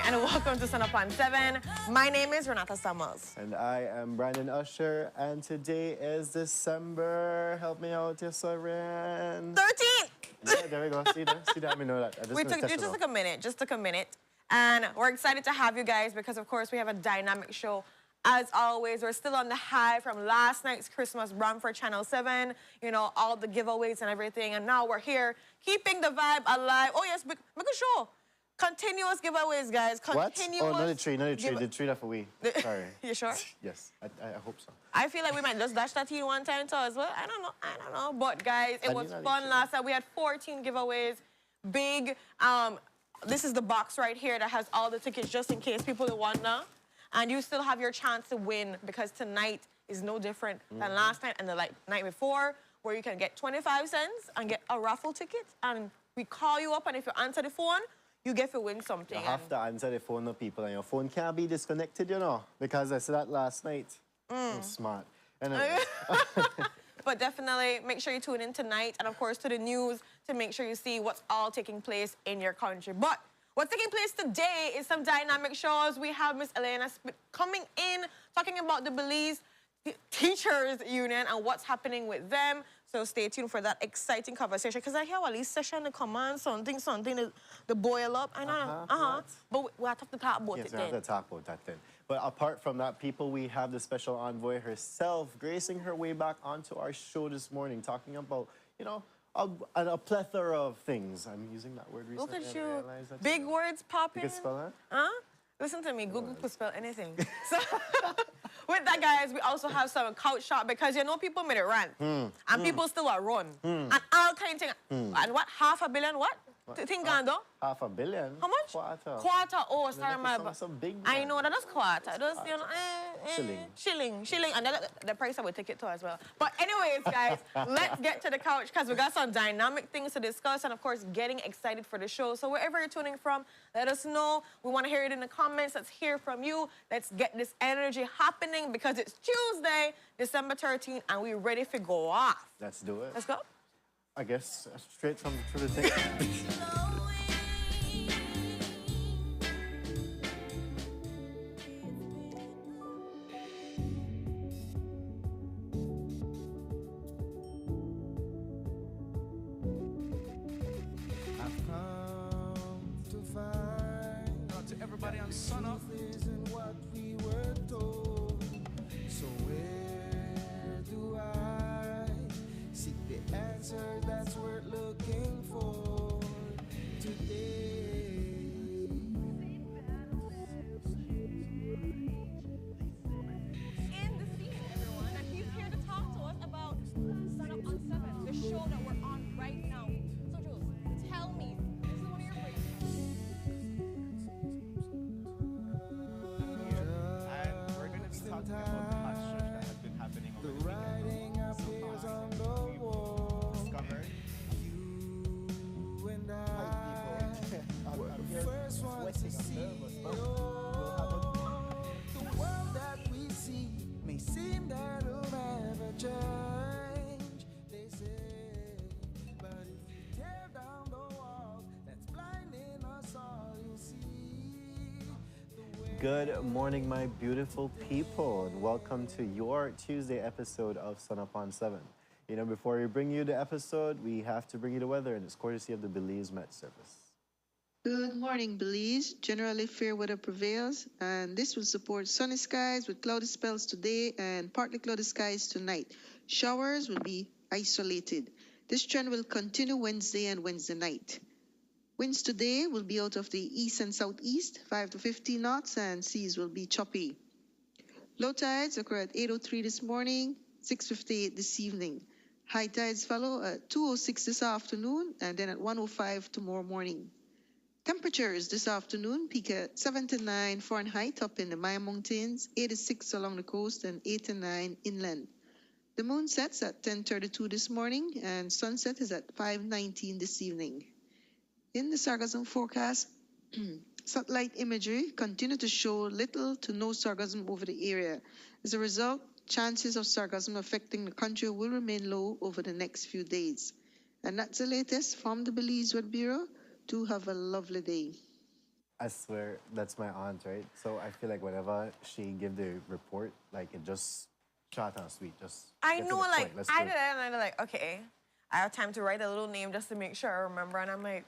and welcome to Sun Up on 7. My name is Renata Summers. And I am Brandon Usher, and today is December. Help me out, yes, Soren. 13th! Yeah, there we go. See that? We know that. It just took a minute. And we're excited to have you guys because, of course, we have a dynamic show. As always, we're still on the high from last night's Christmas run for Channel 7. You know, all the giveaways and everything. And now we're here, keeping the vibe alive. Oh, yes, make a show. Continuous giveaways, guys. Continuous. What? Oh, not the tree. The tree that for we. Sorry. You sure? Yes, I hope so. I feel like we might just dash that in one time too as well. I don't know. But guys, it was fun last time. We had 14 giveaways. Big. This is the box right here that has all the tickets just in case people want now. And you still have your chance to win because tonight is no different than last night and the night before, where you can get 25 cents and get a raffle ticket. And we call you up, and if you answer the phone, you get to win something. You have to answer the phone of people, and your phone can't be disconnected, you know, because I said that last night. I'm smart. Anyway. But definitely make sure you tune in tonight, and of course to the news to make sure you see what's all taking place in your country. But what's taking place today is some dynamic shows. We have Miss Elena coming in, talking about the Belize Teachers Union and what's happening with them. So stay tuned for that exciting conversation. Because I hear at least session to come on, something to boil up. I know. But we have to talk about it then. Yes, we have to talk about that then. But apart from that, people, we have the special envoy herself gracing her way back onto our show this morning, talking about, you know, a plethora of things. I'm using that word recently. Look at you. Big words popping. You can spell that? Huh? Listen to me. Google could spell anything. So, with that, guys, we also have some couch shop because, you know, people made it run. And people still are run. And all kinds of things. And what? $500 million what? Think on though? $500 million? How much? Quarter. Oh, sorry, my bad. Some big I know, that is quarter. Those, you know, Shilling. And that's the price of a ticket too as well. But anyways, guys, let's get to the couch because we got some dynamic things to discuss and, of course, getting excited for the show. So wherever you're tuning from, let us know. We want to hear it in the comments. Let's hear from you. Let's get this energy happening because it's Tuesday, December 13th, and we're ready to go off. Let's do it. Let's go. I guess straight from the thing. I've come to find out to everybody on Sun Up isn't what we were told. So where do I seek the answer that's worth looking for today? In the seat, everyone, and he's here to talk to us about Sun Up on 7, the show that we're on right now. So, Jules, tell me, this is one of your And we're going to be talking about the hot search that has been happening over the writing appears on the wall. discovered. You and I were the first ones to see. The world that we see may seem that it'll never change, they say. But if you tear down the walls that's blinding us all, you'll see the way. Good morning, my beautiful people, and welcome to your Tuesday episode of Sun Up on 7. You know, before we bring you the episode, we have to bring you the weather, and it's courtesy of the Belize Met Service. Good morning, Belize. Generally fair weather prevails, and this will support sunny skies with cloudy spells today and partly cloudy skies tonight. Showers will be isolated. This trend will continue Wednesday and Wednesday night. Winds today will be out of the east and southeast, 5 to 15 knots, and seas will be choppy. Low tides occur at 8:03 this morning, 6:58 this evening. High tides follow at 2:06 this afternoon, and then at 1:05 tomorrow morning. Temperatures this afternoon peak at 79 Fahrenheit up in the Maya Mountains, 86 along the coast, and 89 inland. The moon sets at 10:32 this morning, and sunset is at 5:19 this evening. In the sargassum forecast, satellite imagery continue to show little to no sargassum over the area. As a result, chances of sargassum affecting the country will remain low over the next few days. And that's the latest from the Belize Weather Bureau. Do have a lovely day. I swear, that's my aunt, right? So I feel like whenever she give the report, like it just short and sweet, just I get to know, the like, point. Let's I do did it. it, and I'm like, okay, I have time to write a little name just to make sure I remember, and I'm like,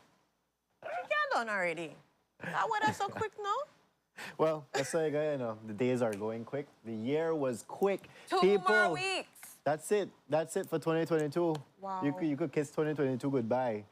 you done already. That went up so quick, no? Well, that's like, you know, the days are going quick. The year was quick. 2 more weeks. That's it. That's it for 2022. Wow. You could kiss 2022 goodbye.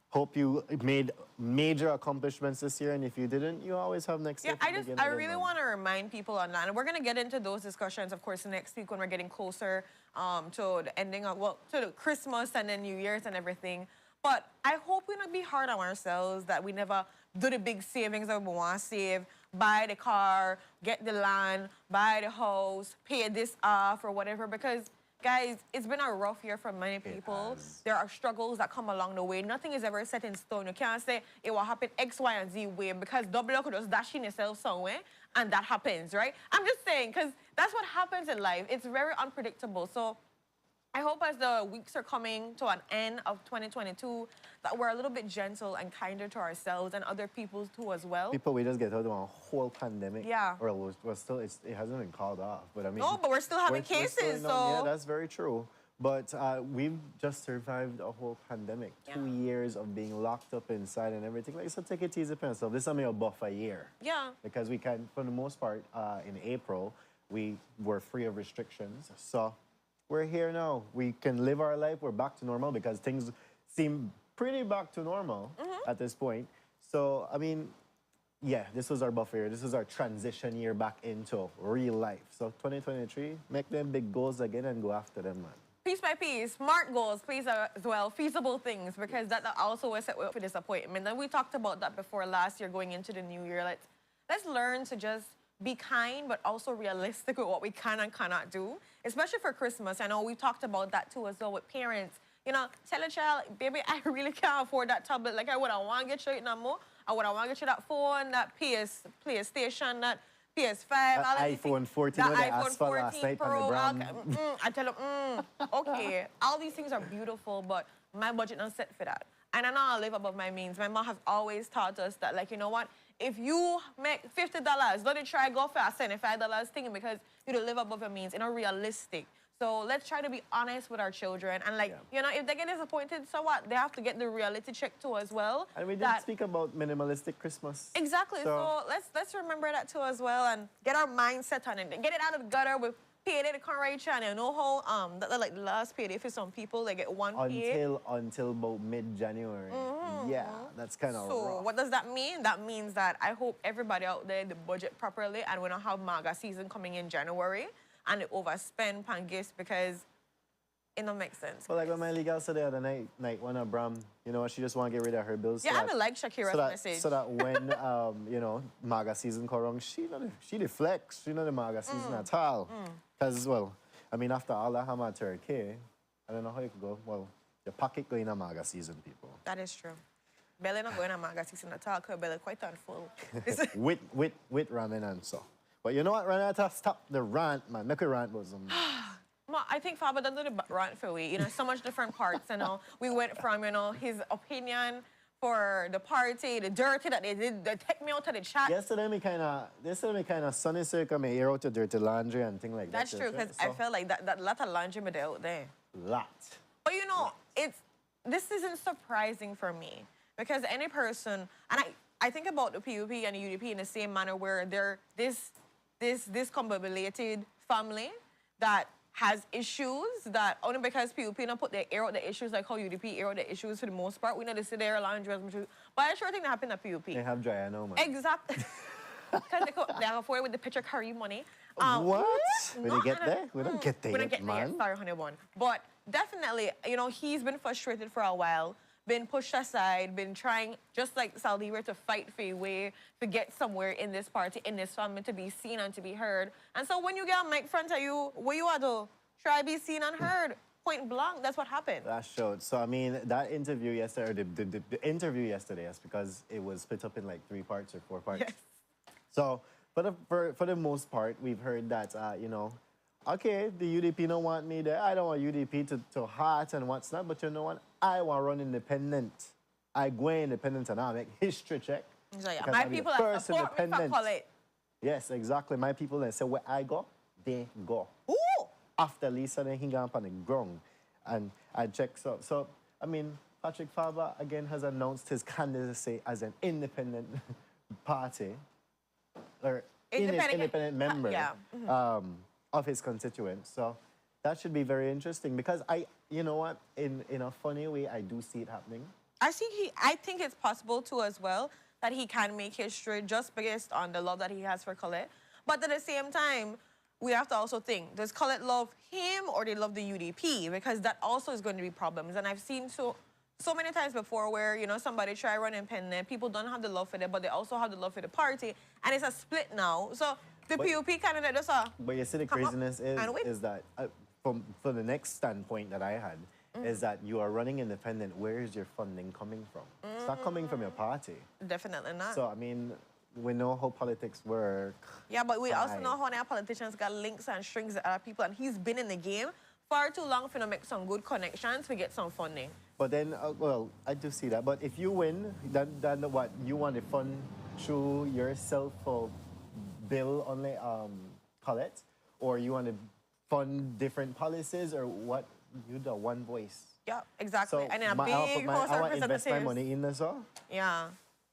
Hope you made major accomplishments this year, and if you didn't, you always have next year. Yeah, to begin I again, really man. want to remind people on that, and we're gonna get into those discussions, of course, next week when we're getting closer to the ending of to the Christmas and then New Year's and everything. But I hope we not be hard on ourselves that we never do the big savings that we want to save, buy the car, get the land, buy the house, pay this off or whatever, because. Guys, it's been a rough year for many people. has. There are struggles that come along the way. Nothing is ever set in stone. You can't say it will happen X, Y, and Z way because double could just dash in yourself somewhere and that happens, right? I'm just saying, because that's what happens in life. It's very unpredictable. So I hope as the weeks are coming to an end of 2022 that we're a little bit gentle and kinder to ourselves and other people too as well. People, we just get out of a whole pandemic. Yeah. Or we're still, it hasn't been called off. But I mean. No, but we're still having we're still cases, in so. Yeah, that's very true. But we've just survived a whole pandemic. Yeah. 2 years of being locked up inside and everything. Like, so take it easy for yourself. This is a buff a year. Yeah. Because we can, for the most part, in April, we were free of restrictions. So we're here now. We can live our life. We're back to normal because things seem pretty back to normal at this point. So, I mean, yeah, this was our buffer year. This is our transition year back into real life. So 2023, make them big goals again and go after them, man. Piece by piece, smart goals, please as well, feasible things, because that also was set up for disappointment. And we talked about that before last year going into the new year. Let's learn to just be kind, but also realistic with what we can and cannot do, especially for Christmas. I know we talked about that too as well with parents. You know, tell a child, baby, I really can't afford that tablet. Like, I would want to get you it no more. I would want to get you that phone, that PlayStation, that PS5, That all that iPhone 14 that what they iPhone asked for last 14 night on Pro. the brand. I tell them, okay, all these things are beautiful, but my budget not set for that. And I know I live above my means. My mom has always taught us that, like, you know what? If you make $50, don't try go for a $75 thing because you don't live above your means. You know, realistic. So let's try to be honest with our children. And, like, you know, if they get disappointed, so what? They have to get the reality check too as well. And we did speak about minimalistic Christmas. Exactly. So let's remember that too as well and get our mindset on it. Get it out of the gutter with payday to Conrad Chan. You know how that like the last payday for some people they get one pay. Until about mid-January. Yeah, that's kind of So rough. what does that mean? That means that I hope everybody out there the budget properly and we don't have MAGA season coming in January and they overspend on gifts because it don't make sense. Well, like when my legal said the other night, when Abram, you know, she just want to get rid of her bills. Yeah, I haven't liked Shakira's message. So that when, you know, MAGA season come around, she the flex. She not the MAGA season at all. Because, well, I mean, after all that hammer turkey, I don't know how you could go. Well, your pocket going to MAGA season, people. That is true. Belly not going to MAGA season at all because Belly quite on full. with ramen and so. But you know what, Renata? Stop the rant, man. Make a rant about some. I think Faber done the rant for we. You know, so much different parts. You know, we went from his opinion for the party, the dirty that they did, they take me out of the chat. Yesterday, me kind of sunny circle me air out to dirty laundry and things like That's that. true because I felt like that lot of laundry me out there. Lot. But you know, this isn't surprising for me because any person, and I think about the PUP and the UDP in the same manner where they're this discombobulated family that has issues that only because PUP don't put their air out the issues like how UDP air out the issues for the most part. We know they sit there laundry as much as, but I sure think that happened at PUP. They have dry, I know, man. Exactly. Because they have afforded with the picture curry money. What? We no, don't get there? We don't get there We don't yet, get there yet. man. Sorry, honey bun. But definitely, you know, he's been frustrated for a while, been pushed aside, been trying, just like Saldivar, to fight for a way to get somewhere in this party, in this family, to be seen and to be heard. And so when you get a mic in front of you, what you are to try to be seen and heard. Point blank, that's what happened. That showed. So, I mean, that interview yesterday, or the interview yesterday, is because it was split up in like 3 parts or 4 parts. Yes. So, for the most part, we've heard that, you know, okay, the UDP don't want me there. I don't want UDP to heart and what's not, but you know what? I want to run independent. I go independent and I make history check. So yeah, Because my I'm the people that first support me for independent. Colette. Yes, exactly. My people that say where I go, they go. Ooh! After Lisa, then he got on the ground. And I checked. So I mean, Patrick Faber again has announced his candidacy as an independent party, or independent member yeah. of his constituents. So that should be very interesting because you know what, in a funny way, I do see it happening. I think it's possible too as well that he can make history just based on the love that he has for Colette. But at the same time, we have to also think, does Colette love him or they love the UDP? Because that also is going to be problems. And I've seen so many times before where, you know, somebody try run independent, people don't have the love for them, but they also have the love for the party. And it's a split now. So the PUP candidate just But you see, the come up craziness and win. is that from the next standpoint that I had is that you are running independent. Where is your funding coming from? It's not coming from your party. Definitely not. So I mean, we know how politics work. Yeah, but we also Aye. know how our politicians got links and strings with other people, and he's been in the game far too long for to make some good connections to get some funding. But then, well, I do see that. But if you win, then what? You want to fund through yourself for bill only Colette, or you want to fund different policies, or what? You the one voice. Yeah, exactly. So and then a I'll big put house of I want to invest my representatives. money in this. Yeah.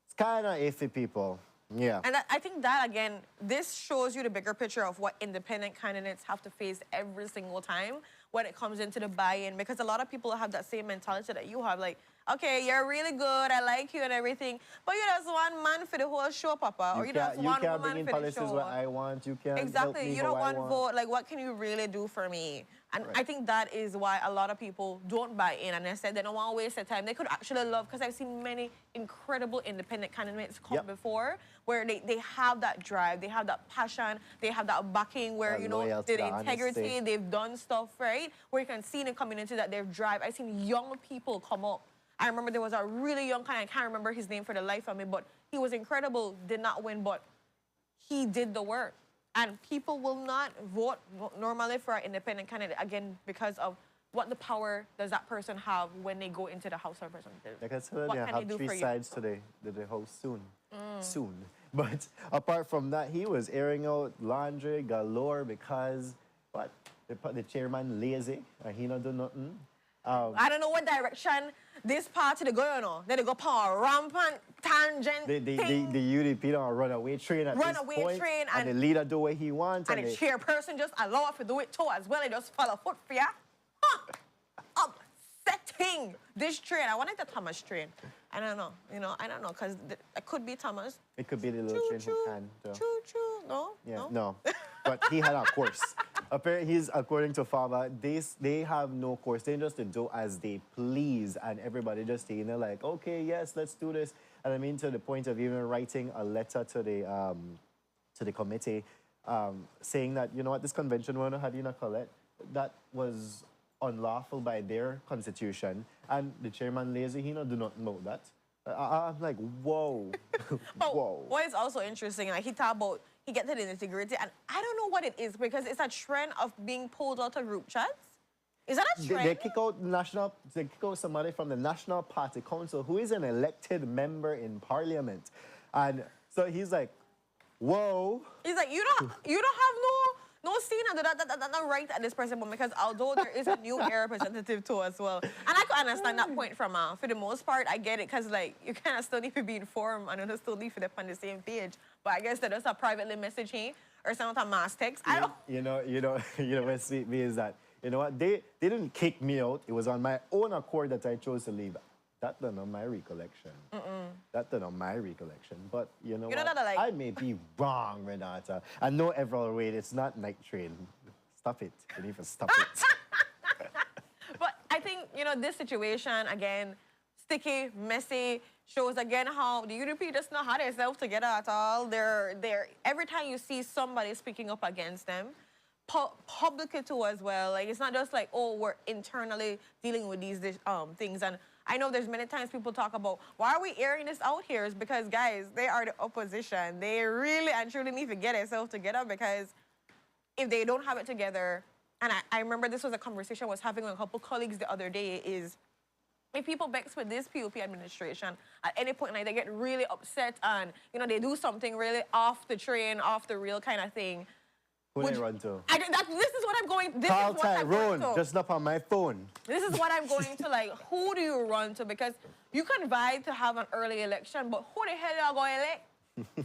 It's kind of iffy, people. Yeah. And I think that, again, this shows you the bigger picture of what independent candidates have to face every single time when it comes into the buy-in. Because a lot of people have that same mentality that you have. Like, okay, you're really good, I like you and everything, but you're just one man for the whole show, Papa. Or you're just one can't woman bring in for the policies show. what I want. You can't help Exactly. me You how don't I want want. vote. Like, what can you really do for me? And Right. I think that is why a lot of people don't buy in. And I said they don't want to waste their time. They could actually love, because I've seen many incredible independent candidates come Yep. before where they have that drive, they have that passion, they have that backing where, That you know, loyalty, the that integrity, honesty. they've done stuff, right? Where you can see in the community that they've drive. I've seen young people come up. I remember there was a really young guy, I can't remember his name for the life of me, but he was incredible, did not win, but he did the work. And people will not vote normally for an independent candidate, again, because of what the power does that person have when they go into the House of Representatives. Like I said, What I can have he do three for you? sides today. The host soon. Soon. But apart from that, he was airing out laundry galore because, what? The chairman lazy and he not do nothing. I don't know what direction this party they go, you know. They go power rampant tangent The thing. UDP don't runaway train at this Runaway point, train and the and- leader do what he wants. And the chairperson just allow her to do it too as well. It just follow foot for ya. Huh. Upsetting this train. I wanted the Thomas train. I don't know. You know, I don't know, because it could be Thomas. It could be the little Choo train choo. who can. So. Choo choo. No? Yeah, no. But he had a course. Apparently, according to Fava, they have no course. They just do as they please, and everybody just stay in there like, okay, yes, let's do this. And I mean, to the point of even writing a letter to the committee, saying that, you know what, this convention we're going to have, you know, Colette, that was unlawful by their constitution, and the chairman lazy, he not do nothing about that. I'm like, whoa, But whoa. what is also interesting, like he talked about, he get to the nitty-gritty, and I don't know what it is, because it's a trend of being pulled out of group chats. Is that a trend? They kick out somebody from the National Party Council who is an elected member in Parliament, and so he's like, "Whoa!" He's like, you don't have no scene under that right at this present moment, because although there is a new air representative too as well, and I can understand that point from for the most part, I get it, because like you kind of still need to be informed and you still need to be on the same page. But I guess that is a privately messaging or some kind of mass text. I don't. You know, what sweet me is that, you know what, they didn't kick me out. It was on my own accord that I chose to leave. That done on my recollection. That done on my recollection. But you know You know what? that, like- I may be wrong, Renata. I know everyone wait. It's not night train. Stop it. You need to stop it. But I think, you know, this situation, again, sticky, messy, shows again how the UDP does not have themselves together at all. They're every time you see somebody speaking up against them, publicly too as well. Like, it's not just like, oh, we're internally dealing with these things. And I know there's many times people talk about, why are we airing this out here? It's because, guys, they are the opposition. They really and truly need to get themselves together, because if they don't have it together, and I remember this was a conversation I was having with a couple colleagues the other day, is if people vex with this POP administration, at any point in life, they get really upset and, you know, they do something really off the train, off the real kind of thing. Who Would they you- run to? This is what I'm going, this Call is what I'm going Tyrone, to. just up on my phone. This is what I'm going to, like, who do you run to? Because you can vie to have an early election, but who the hell are going to elect?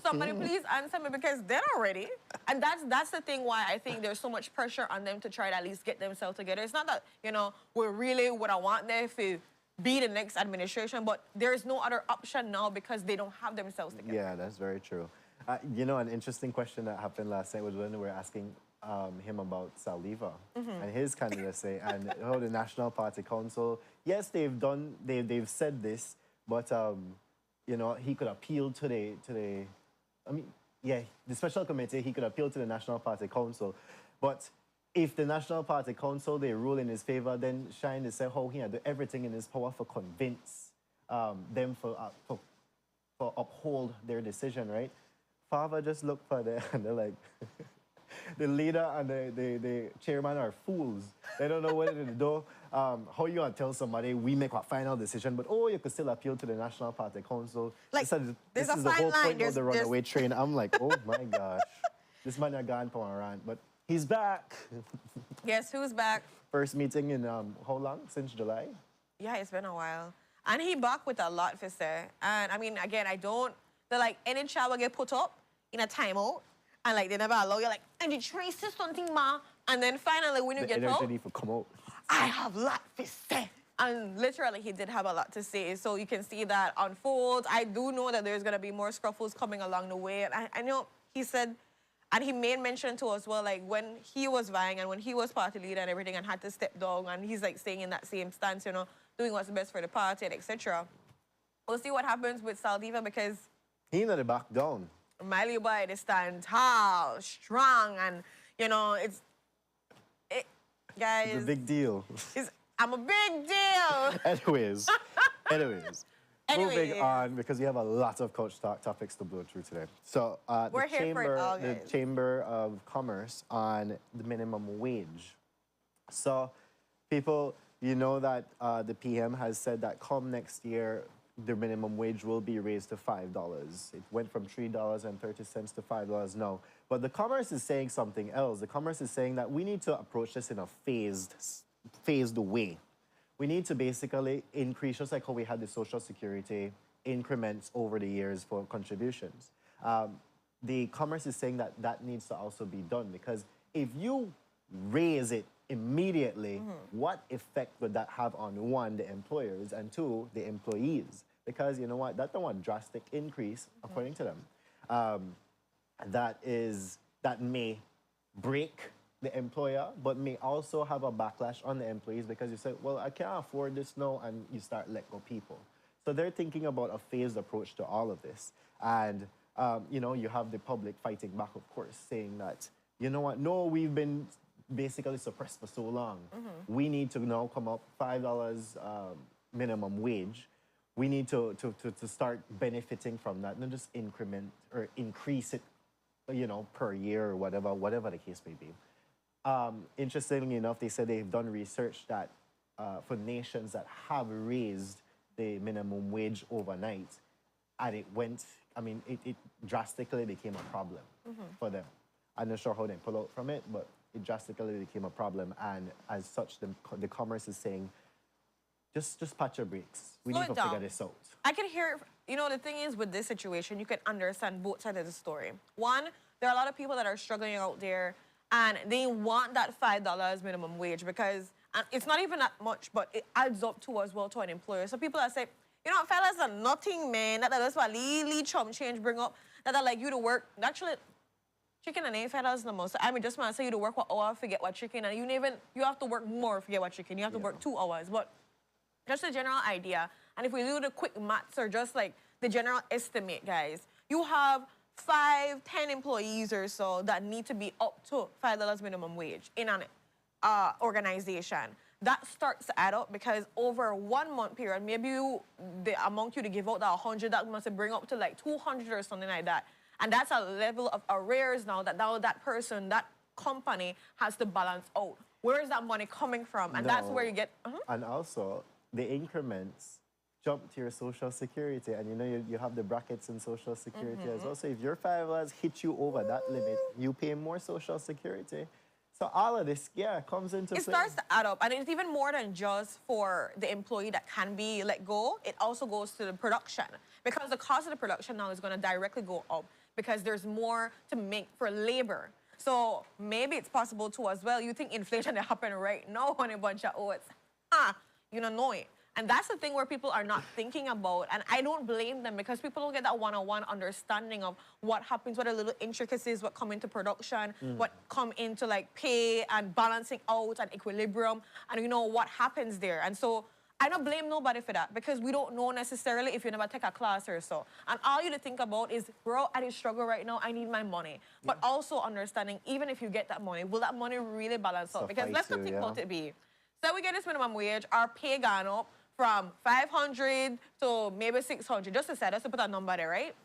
Somebody please answer me, because they're not ready. And that's the thing why I think there's so much pressure on them to try to at least get themselves together. It's not that, you know, we're really what I want them to be the next administration, but there's no other option now because they don't have themselves together. Yeah, that's very true. You know, an interesting question that happened last night was when we were asking him about Saldiva and his candidacy and how the National Party Council, yes, they've said this, but you know, he could appeal to the the special committee, he could appeal to the National Party Council, but if the National Party Council, they rule in his favor, then Shine is say how he had do everything in his power for convince them for uphold their decision, right? Father just look for them and they're like, the leader and the chairman are fools. They don't know what to do. How you gonna tell somebody we make a final decision, but oh, you could still appeal to the National Party Council. Like, this there's is a the fine whole line. point of There's- the runaway train. I'm like, oh my gosh, this man are gone for a rant, but he's back. Guess who's back? First meeting in how long? Since July? Yeah, it's been a while. And he back with a lot for say. And I mean, again, they're like, any child will get put up in a timeout. And like, they never allow you, like, and you try to say something, ma. And then finally, when you The get energy out, need to come out. I have a lot to say. And literally, he did have a lot to say. So you can see that unfold. I do know that there's going to be more scruffles coming along the way. And I know he said, and he made mention to us, well, like when he was vying and when he was party leader and everything and had to step down, and he's like staying in that same stance, you know, doing what's best for the party and etc. We'll see what happens with Saldiva, because He not back down. Miley Boy, they stand tall, strong, and, you know, guys, It's a big deal. I'm a big deal. Anyways, moving Anyways. on, because we have a lot of coach talk topics to blow through today. So We're here for it all, the guys. Chamber of Commerce on the minimum wage. So people, you know that the PM has said that come next year, the minimum wage will be raised to $5. It went from $3.30 to $5 now. But the Commerce is saying something else. The Commerce is saying that we need to approach this in a phased way. We need to basically increase, just like how we had the Social Security increments over the years for contributions. The Commerce is saying that that needs to also be done, because if you raise it immediately, what effect would that have on, one, the employers, and two, the employees? Because you know what, that's one drastic increase, according to them. That may break the employer, but may also have a backlash on the employees, because you say, well, I can't afford this now, and you start let go people. So they're thinking about a phased approach to all of this. And, you know, you have the public fighting back, of course, saying that, you know what, no, we've been basically suppressed for so long. We need to now come up $5 minimum wage. We need to start benefiting from that, not just increment or increase it, you know, per year or whatever the case may be. Interestingly enough, they said they've done research that for nations that have raised the minimum wage overnight, and it went, I mean, it drastically became a problem for them. I'm not sure how they pull out from it, but it drastically became a problem. And as such, the Commerce is saying, just patch your brakes. We Slow need to it down. figure this out. I can hear, you know, the thing is with this situation, you can understand both sides of the story. One, there are a lot of people that are struggling out there and they want that $5 minimum wage because it's not even that much, but it adds up to as well to an employer. So people that say, you know, $5 are nothing, man. That's what Lily chum change bring up. That are like you to work. Actually, chicken and $5 no more. So I mean, just want to say you to work 1 hour, forget what chicken, and you have to work more, forget what chicken. You have to work 2 hours, but just a general idea. And if we do the quick maths or just like the general estimate, guys, you have 5, 10 employees or so that need to be up to $5 minimum wage in an organization. That starts to add up because over a 1 month period, maybe the amount you to give out that 100, that must bring up to like 200 or something like that. And that's a level of arrears now that person, that company has to balance out. Where is that money coming from? And that's No. where you get... And also, the increments jump to your social security, and you know you have the brackets in social security as well. So if your $5 hit you over that limit, you pay more social security. So all of this, yeah, comes into It play. starts to add up, and it's even more than just for the employee that can be let go. It also goes to the production, because the cost of the production now is going to directly go up because there's more to make for labor. So maybe it's possible too as well. You think inflation that happen right now on a bunch of oats? You don't know it. And that's the thing where people are not thinking about, and I don't blame them, because people don't get that one-on-one understanding of what happens, what are little intricacies, what come into production, what come into like pay and balancing out and equilibrium, and you know what happens there. And so I don't blame nobody for that, because we don't know necessarily if you never take a class or so. And all you to think about is, bro, I did struggle right now, I need my money. But also understanding, even if you get that money, will that money really balance out? Because let's not think about it, B. So we get this minimum wage, our pay gone up from 500 to maybe 600, just to say, just to put a number there, right?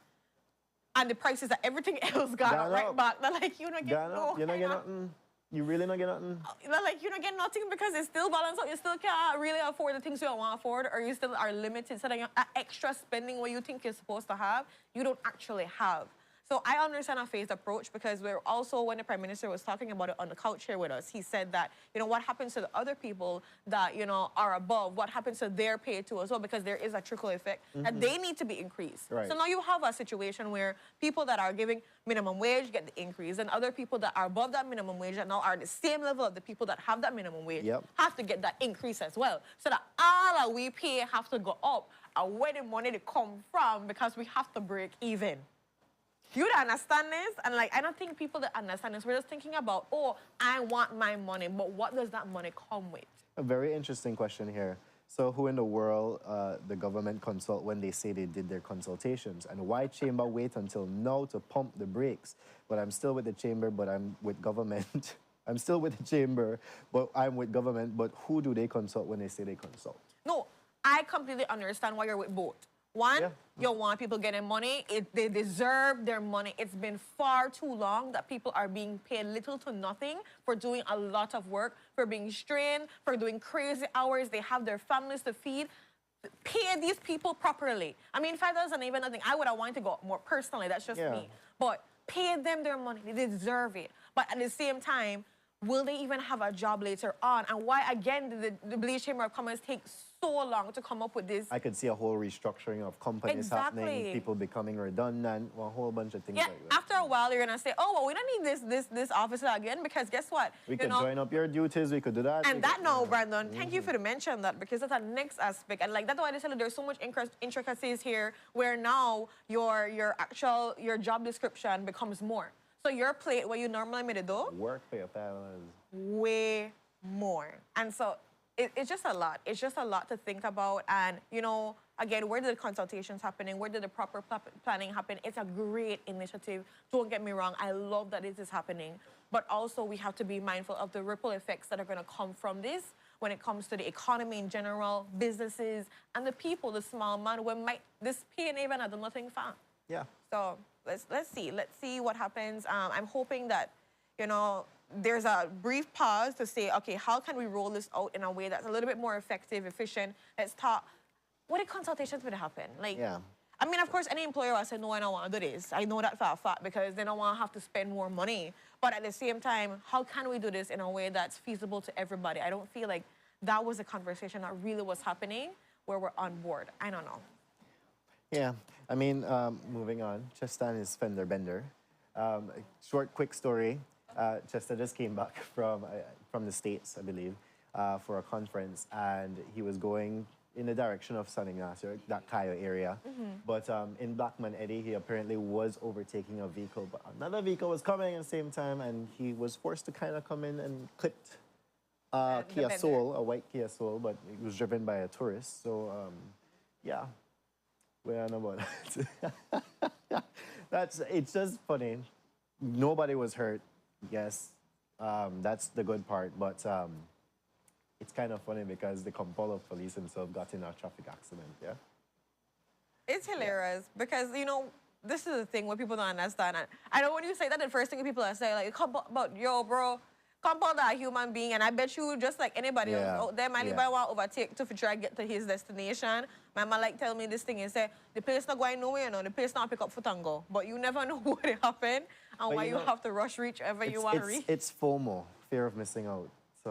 And the prices of everything else gone up right back. They're like, you don't get You're not getting nothing. You really not getting nothing? They're like, you don't get nothing because it's still balanced out. You still can't really afford the things you don't want to afford, or you still are limited. So that extra spending what you think you're supposed to have, you don't actually have. So I understand a phased approach, because we're also, when the Prime Minister was talking about it on the couch here with us, he said that, you know, what happens to the other people that, you know, are above, what happens to their pay too as well, because there is a trickle effect, and they need to be increased. Right. So now you have a situation where people that are giving minimum wage get the increase, and other people that are above that minimum wage that now are the same level of the people that have that minimum wage have to get that increase as well. So that all that we pay have to go up, and where the money to come from, because we have to break even. You don't understand this? And like, I don't think people that understand this, we're just thinking about, oh, I want my money, but what does that money come with? A very interesting question here. So who in the world the government consult when they say they did their consultations? And why Chamber wait until now to pump the brakes? But I'm still with the Chamber, but I'm with government. I'm still with the Chamber, but I'm with government. But who do they consult when they say they consult? No, I completely understand why you're with both. One, you want people getting money. They deserve their money. It's been far too long that people are being paid little to nothing for doing a lot of work, for being strained, for doing crazy hours. They have their families to feed. Pay these people properly. I mean, $5 isn't even nothing. I would have wanted to go more personally. That's just me. But pay them their money. They deserve it. But at the same time, will they even have a job later on? And why, again, did the Belize Chamber of Commerce take so long to come up with this? I could see a whole restructuring of companies happening, people becoming redundant, a whole bunch of things like that. After a while, you're going to say, oh, well, we don't need this officer again, because guess what? We could join up your duties, we could do that. And that now, Brandon, thank you for the mention that, because that's the next aspect. And like, that's why I said there's so much intricacies here, where now your job description becomes more. So your plate, what you normally made it do, work for your $5. way more. And so it's just a lot. It's just a lot to think about. And, you know, again, where did the consultations happening? Where did the proper planning happen? It's a great initiative. Don't get me wrong. I love that this is happening. But also, we have to be mindful of the ripple effects that are going to come from this when it comes to the economy in general, businesses, and the people, the small man, when this pay and even have done nothing for. Yeah. So let's see what happens. I'm hoping that, you know, there's a brief pause to say, okay, how can we roll this out in a way that's a little bit more effective, efficient? Let's talk. What did consultations would happen? Like, I mean, of course, any employer will say, no, I don't want to do this. I know that for a fact, because they don't want to have to spend more money. But at the same time, how can we do this in a way that's feasible to everybody? I don't feel like that was a conversation that really was happening where we're on board. I don't know. Yeah, I mean, moving on, Chester is fender bender. Short, quick story. Chester just came back from the States, I believe, for a conference, and he was going in the direction of San Ignacio, that Cayo area. But in Blackman Eddy, he apparently was overtaking a vehicle, but another vehicle was coming at the same time, and he was forced to kind of come in and clipped Kia Soul, a white Kia Soul, but it was driven by a tourist. So, yeah. Where I know about that. It's just funny. Nobody was hurt. Yes, that's the good part. But it's kind of funny because the Kampala police himself got in a traffic accident. Yeah. It's hilarious because, you know, this is the thing where people don't understand. I know when you say that, the first thing people are saying, like, but yo, bro, Compound that a human being, and I bet you, just like anybody else Yeah. out there, my Yeah. want to overtake to try to get to his destination. My man like tell me this thing and say, the place not going nowhere, you know, the place not pick up for tango. But you never know what will happen and why you you know, have to rush reach wherever you want to reach. It's FOMO, fear of missing out. So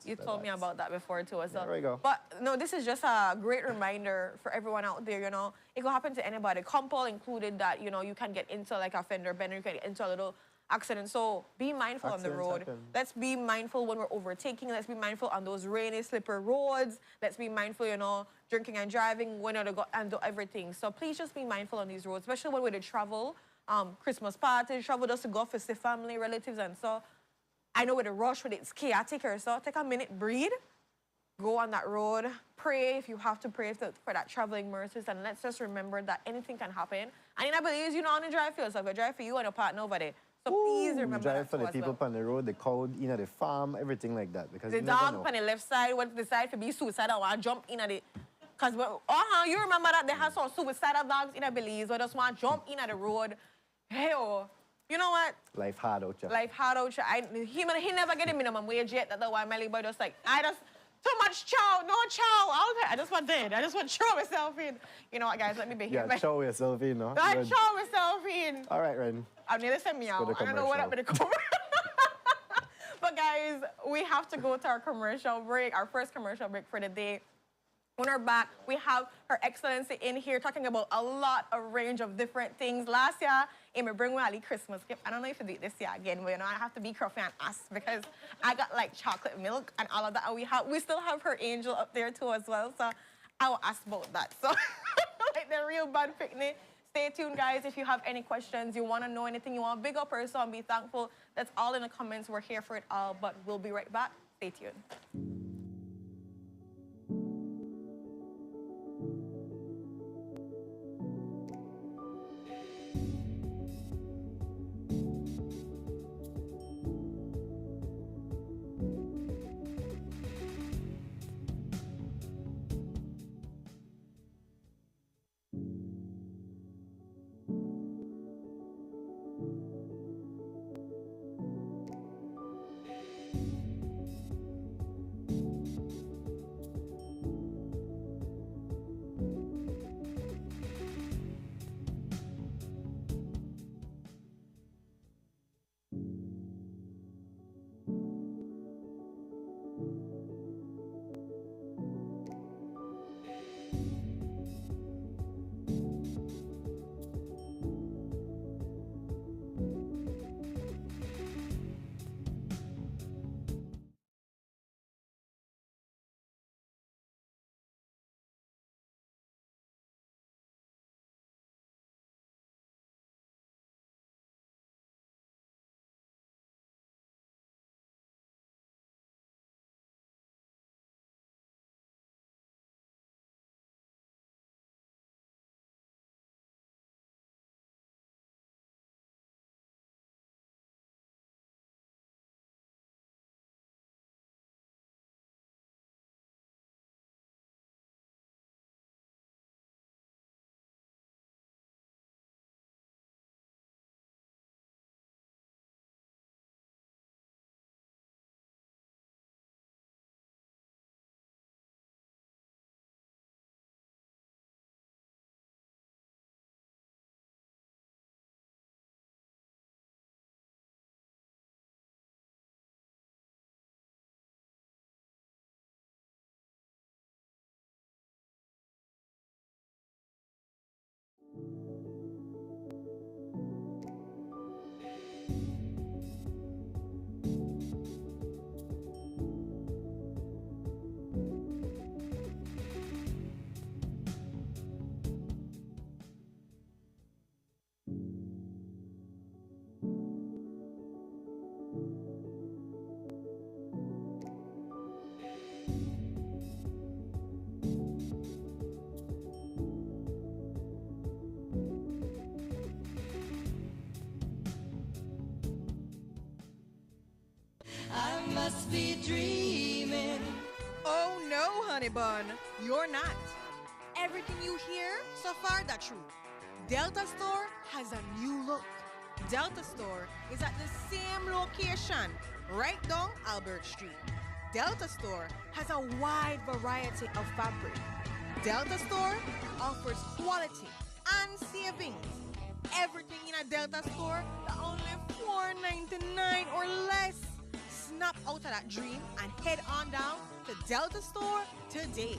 You told me that's- about that before too as well. There we go. But no, this is just a great reminder for everyone out there, you know. It could happen to anybody. Compo included that, you know, you can get into like a fender bender, you can get into a little accident. So be mindful on the Accidents road. happen. Let's be mindful when we're overtaking. Let's be mindful on those rainy, slippery roads. Let's be mindful, you know, drinking and driving, when to go and do everything. So please just be mindful on these roads, especially when we're to travel, Christmas parties, travel just to go visit family, relatives, and so. I know with the rush, with it's chaotic or so, take a minute, breathe, go on that road, pray if you have to pray for that traveling mercies, and let's just remember that anything can happen. And I believe you know on the drive for yourself, you drive for you and your partner over there. So please remember drive that for too the as people well. on the road, the cow, you know, the farm, everything like that. Because The you never dog know. on the left side went to decide to be suicidal and jump in at the... Because, you remember that they had some suicidal dogs in Belize who just want to jump in at the road. Hey, you know what? Life hard out here. Life hard out. He never get a minimum wage yet. That's why Melly boy just like, too much chow, no chow. I just want dead. I just want to throw myself in. You know what, guys? Let me be here. Yeah, show yourself in, no? I Good. throw myself in. All right, Ren. I'm nearly send me out. the I don't know what commercial. happened to come. But guys, we have to go to our commercial break, our first commercial break for the day. When we're back, we have Her Excellency in here talking about a range of different things. Last year, Amy bring me a Christmas gift. I don't know if you do it this year again, but you know, I have to be crafty and ask because I got like chocolate milk and all of that. And we still have her angel up there too as well. So I will ask about that. So like the real bad picnic. Stay tuned, guys. If you have any questions, you want to know anything, you want to big up or so and be thankful, that's all in the comments. We're here for it all, but we'll be right back. Stay tuned. must be dreaming. Oh no, honey bun, you're not. Everything you hear so far, that's true. Delta Store has a new look. Delta Store is at the same location, right down Albert Street. Delta Store has a wide variety of fabric. Delta Store offers quality and savings. Everything in a Delta Store for only $4.99 or less. Snap out of that dream and head on down to Delta Store today.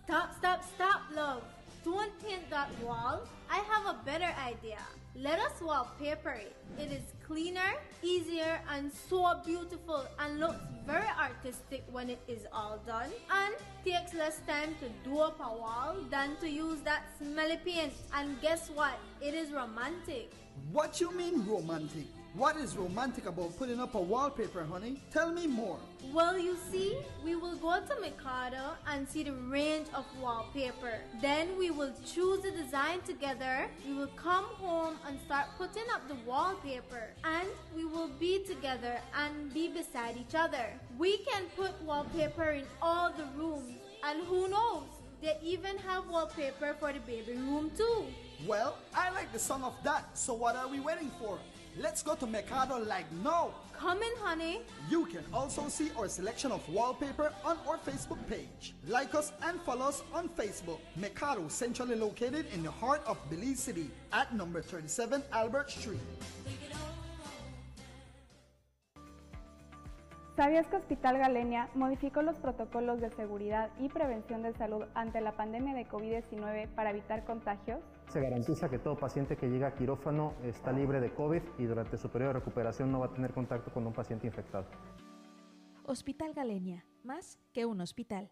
Stop, stop, stop, love. Don't paint that wall. I have a better idea. Let us wallpaper it. It is cleaner, easier, and so beautiful and looks very artistic when it is all done. And takes less time to do up a wall than to use that smelly paint. And guess what? It is romantic. What you mean romantic? What is romantic about putting up a wallpaper, honey? Tell me more. Well, you see, we will go to Mikado and see the range of wallpaper. Then we will choose the design together. We will come home and start putting up the wallpaper. And we will be together and be beside each other. We can put wallpaper in all the rooms. And who knows? They even have wallpaper for the baby room too. Well, I like the sound of that, so what are we waiting for? Let's go to Mercado like now. Come in, honey. You can also see our selection of wallpaper on our Facebook page. Like us and follow us on Facebook. Mercado, centrally located in the heart of Belize City at number 37 Albert Street. ¿Sabías que Hospital Galenia modificó los protocolos de seguridad y prevención de salud ante la pandemia de COVID-19 para evitar contagios? Se garantiza que todo paciente que llega a quirófano está libre de COVID y durante su periodo de recuperación no va a tener contacto con un paciente infectado. Hospital Galenia, más que un hospital.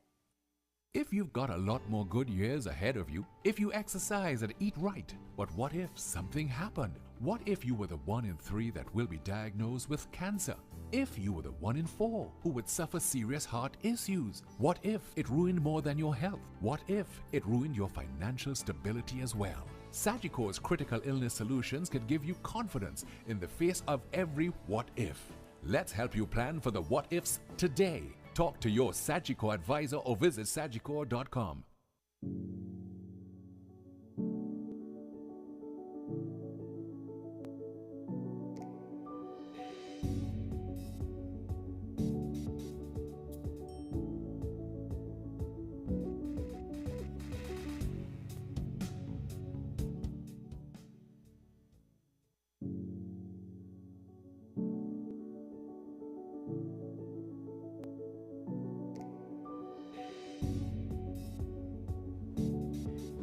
If you've got a lot more good years ahead of you, if you exercise and eat right, but what if something happened? What if you were the 1 in 3 that will be diagnosed with cancer? If you were the 1 in 4 who would suffer serious heart issues? What if it ruined more than your health? What if it ruined your financial stability as well? Sagicor's critical illness solutions can give you confidence in the face of every what if. Let's help you plan for the what ifs today. Talk to your Sagicor advisor or visit sagicor.com.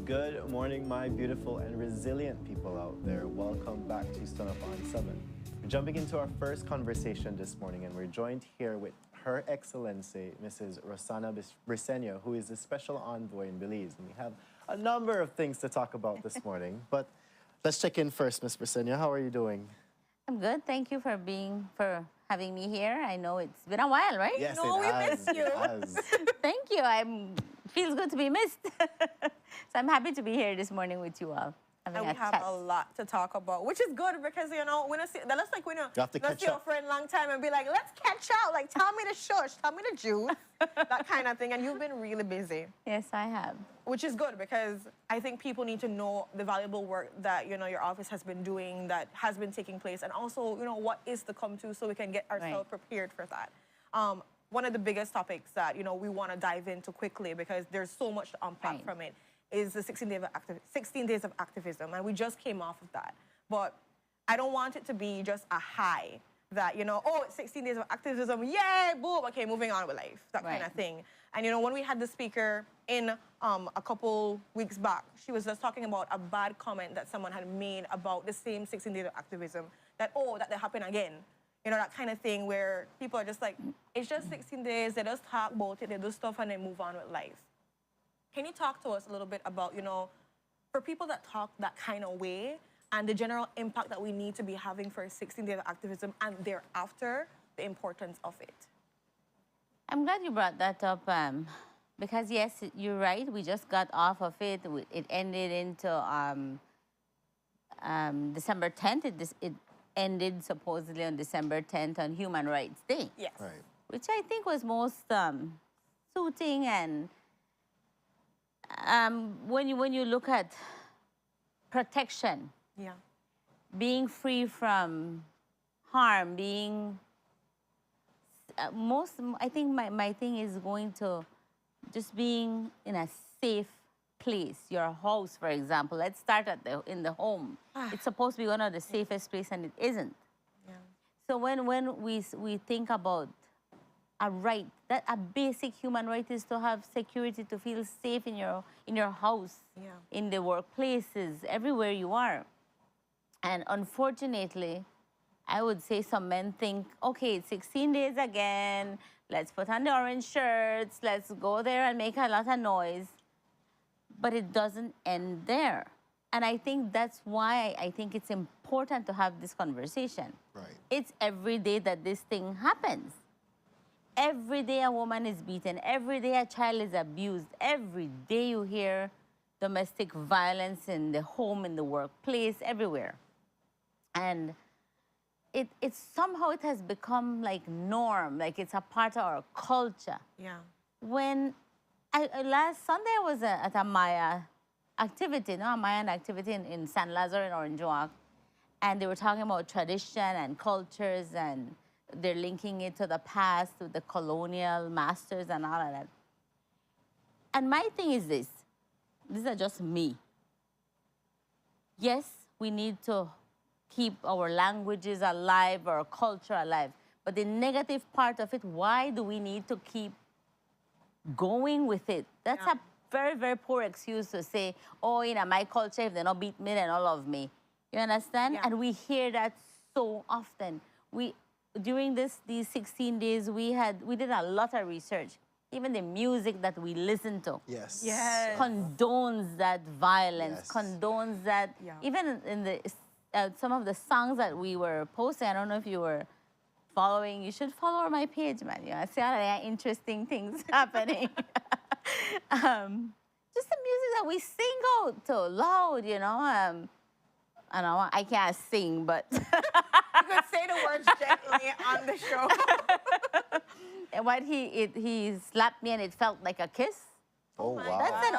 Good morning, my beautiful and resilient people out there. Welcome back to Sun Up on 7. We're jumping into our first conversation this morning, and we're joined here with Her Excellency, Mrs. Rosana Briceño, who is the Special Envoy in Belize. And we have a number of things to talk about this morning. But let's check in first, Ms. Briceño. How are you doing? I'm good. Thank you for having me here. I know it's been a while, right? Yes, no, we missed you. Thank you. Feels good to be missed. So I'm happy to be here this morning with you all. And we have a lot to talk about, which is good because, you know, when I see, that's like when you see your friend long time and be like, let's catch up. Like, tell me the shush, tell me the juice, that kind of thing. And you've been really busy. Yes, I have. Which is good because I think people need to know the valuable work that, you know, your office has been doing, that has been taking place, and also, you know, what is to come to so we can get ourselves prepared for that. One of the biggest topics that, you know, we want to dive into quickly because there's so much to unpack from it is the 16 days of activism. And we just came off of that. But I don't want it to be just a high that, you know, oh, it's 16 days of activism, yay, boom, okay, moving on with life, that kind of thing. And, you know, when we had the speaker in a couple weeks back, she was just talking about a bad comment that someone had made about the same 16 days of activism, that, oh, that they happen again. You know, that kind of thing where people are just like, it's just 16 days, they just talk about it, they do stuff and they move on with life. Can you talk to us a little bit about, you know, for people that talk that kind of way and the general impact that we need to be having for 16 days of activism and thereafter, the importance of it? I'm glad you brought that up because, yes, you're right. We just got off of it. It ended into December 10th. It ended supposedly on December 10th on Human Rights Day. Yes. Right. Which I think was most suiting. And when you look at protection, Yeah. being free from harm, being I think my thing is going to just being in a safe place. Your house, for example. Let's start in the home. It's supposed to be one of the safest places, and it isn't. Yeah. So when we think about a right, that a basic human right is to have security, to feel safe in your house, Yeah. in the workplaces, everywhere you are. And unfortunately, I would say some men think, okay, it's 16 days again, let's put on the orange shirts, let's go there and make a lot of noise. But it doesn't end there. And I think that's why I think it's important to have this conversation. Right. It's every day that this thing happens. Every day a woman is beaten. Every day a child is abused. Every day you hear domestic violence in the home, in the workplace, everywhere. And it's somehow it has become like norm, like it's a part of our culture. Yeah. When last Sunday I was at a Maya activity, a Mayan activity in San Lazaro in Orange Walk, and they were talking about tradition and cultures, and they're linking it to the past, to the colonial masters and all of that. And my thing is this is just me. Yes, we need to keep our languages alive, our culture alive. But the negative part of it, why do we need to keep going with it? That's a very, very poor excuse to say, oh, my culture, if they don't beat me, they don't love me. You understand? Yeah. And we hear that so often. During these 16 days, we did a lot of research. Even the music that we listen to condones that violence, condones that. Yeah. Even in some of the songs that we were posting, I don't know if you were following. You should follow my page, man. I see all the interesting things happening. Just the music that we sing out to loud, I know I can't sing, but You could say the words gently on the show. and what he slapped me and it felt like a kiss. Oh, wow. That's an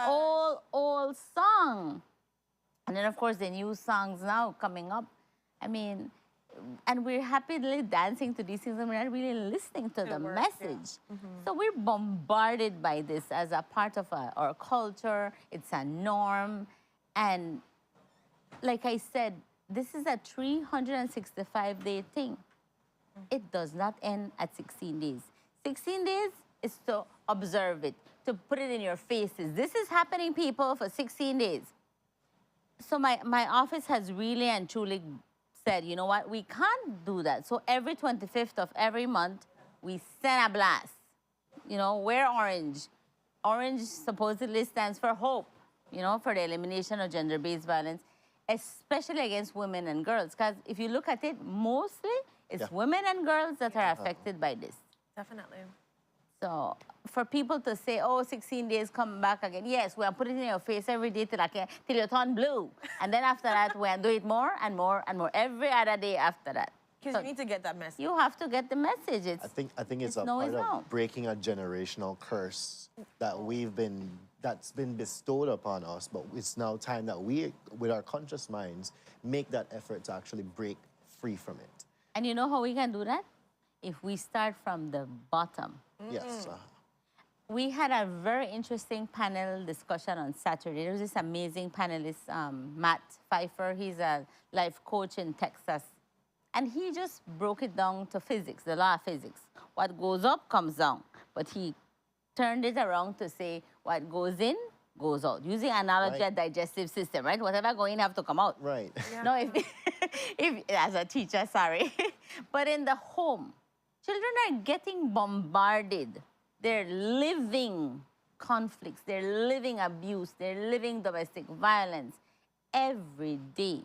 old song. And then, of course, the new songs now coming up. I mean, and we're happily dancing to these things, and we're not really listening to the message. Yeah. So we're bombarded by this as a part of our culture. It's a norm. And like I said, this is a 365-day thing. It does not end at 16 days. 16 days is to observe it, to put it in your faces. This is happening, people, for 16 days. So my office has really and truly said, you know what, we can't do that. So every 25th of every month, we send a blast. Wear orange. Orange supposedly stands for hope, for the elimination of gender-based violence, especially against women and girls. Because if you look at it, mostly it's women and girls that are affected by this. Definitely. So for people to say, oh, 16 days, come back again. Yes, we'll put it in your face every day till you turn blue. And then after that, we'll do it more and more and more every other day after that. Because you need to get that message. You have to get the message. I think it's a no part is of no. breaking a generational curse that's been bestowed upon us, but it's now time that we, with our conscious minds, make that effort to actually break free from it. And you know how we can do that? If we start from the bottom. Yes. We had a very interesting panel discussion on Saturday. There was this amazing panelist, Matt Pfeiffer. He's a life coach in Texas. And he just broke it down to physics, the law of physics. What goes up comes down. But he turned it around to say what goes in goes out, using analogy of digestive system, right? Whatever go in have to come out. Right. Yeah. No, if as a teacher, sorry. But in the home, children are getting bombarded. They're living conflicts. They're living abuse. They're living domestic violence every day.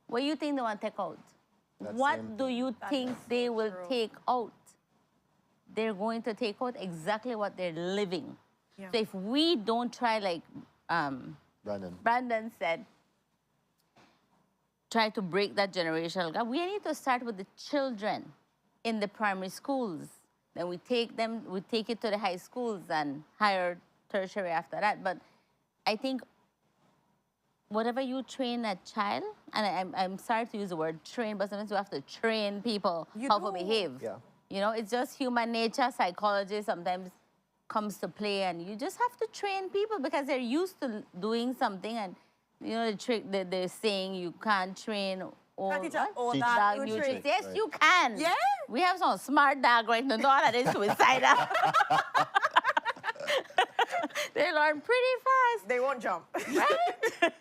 What do you think they want to take out? What do you think they will take out? They're going to take out exactly what they're living. Yeah. So if we don't try, like Brandon said, try to break that generational gap, we need to start with the children in the primary schools. Then we take it to the high schools and higher tertiary after that. But I think whatever you train a child, and I'm sorry to use the word train, but sometimes you have to train people how to behave. Yeah. You know, it's just human nature, psychology sometimes comes to play, and you just have to train people because they're used to doing something. And you know the trick that they're saying, you can't train Can't teach an what? old Dog dog new nutrition. tricks. Yes, Right. you can. Yeah. We have some smart dog right now that is suicidal. They learn pretty fast. They won't jump. Right?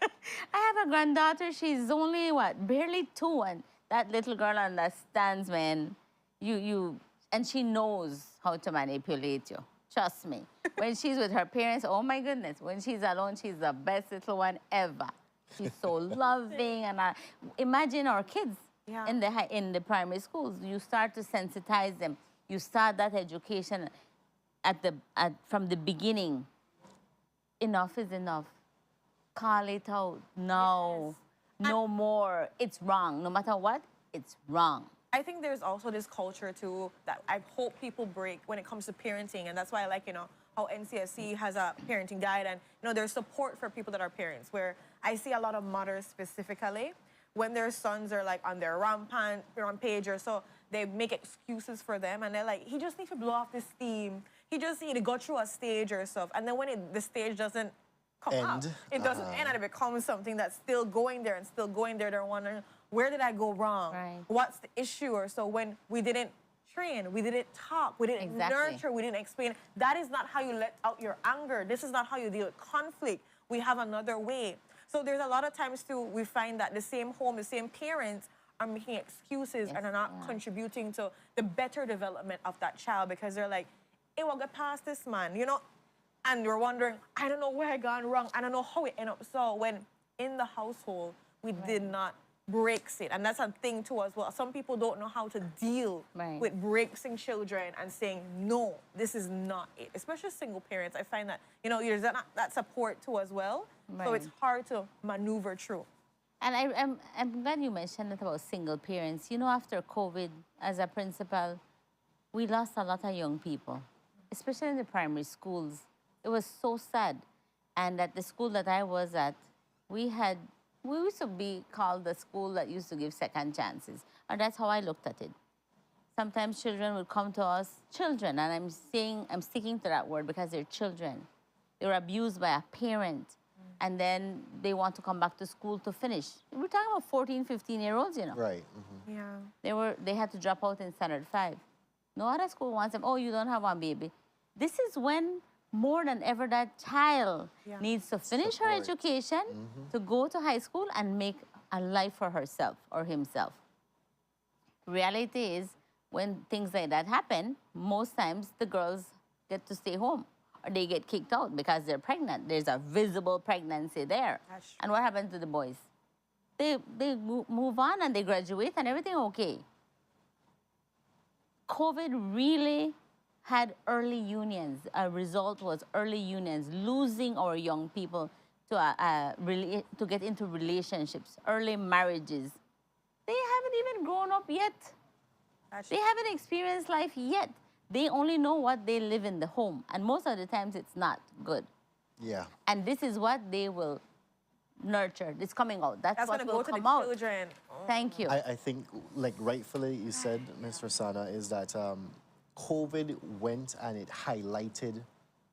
I have a granddaughter. She's only, barely 2. And that little girl understands, man. And she knows how to manipulate you. Trust me. When she's with her parents, oh my goodness. When she's alone, she's the best little one ever. She's so loving. And imagine our kids in the primary schools. You start to sensitize them. You start that education from the beginning. Enough is enough. Call it out. No. No more. It's wrong. No matter what, it's wrong. I think there's also this culture too that I hope people break when it comes to parenting, and that's why I like, how NCSC has a parenting guide, and there's support for people that are parents, where I see a lot of mothers specifically when their sons are like on their rampage or so, they make excuses for them, and they're like, he just needs to blow off this steam. He just need to go through a stage or stuff, and then when the stage doesn't come out, it doesn't end, and it becomes something that's still going there and still going there. They're wondering, where did I go wrong? Right. What's the issue? Or so when we didn't train, we didn't talk, we didn't nurture, we didn't explain. That is not how you let out your anger. This is not how you deal with conflict. We have another way. So there's a lot of times too, we find that the same home, the same parents are making excuses and are not contributing to the better development of that child, because they're like, hey, we'll get past this man, And we're wondering, I don't know where I gone wrong. I don't know how it ended up so, when in the household, we did not breaks it. And that's a thing too as well. Some people don't know how to deal with breaking children and saying, no, this is not it. Especially single parents. I find that, there's that support too as well. So it's hard to maneuver through. And I'm glad you mentioned it about single parents. After COVID, as a principal, we lost a lot of young people, especially in the primary schools. It was so sad. And at the school that I was at, we used to be called the school that used to give second chances. And that's how I looked at it. Sometimes children would come to us, children, and I'm sticking to that word because they're children. They were abused by a parent, and then they want to come back to school to finish. We're talking about 14, 15-year-olds, Right. Yeah. They had to drop out in standard 5. No other school wants them, oh, you don't have one baby. This is when more than ever that child needs to finish her education, to go to high school and make a life for herself or himself. Reality is, when things like that happen, most times the girls get to stay home or they get kicked out because they're pregnant. There's a visible pregnancy there. And what happened to the boys? They move on and they graduate and everything okay. COVID really had early unions. A result was early unions, losing our young people to get into relationships, early marriages. They haven't even grown up yet. They haven't experienced life yet. They only know what they live in the home. And most of the times it's not good. Yeah. And this is what they will nurture. It's coming out. That's what will come out. Children. Thank you. I think, like rightfully you said, Ms. Rosanna, is that COVID went and it highlighted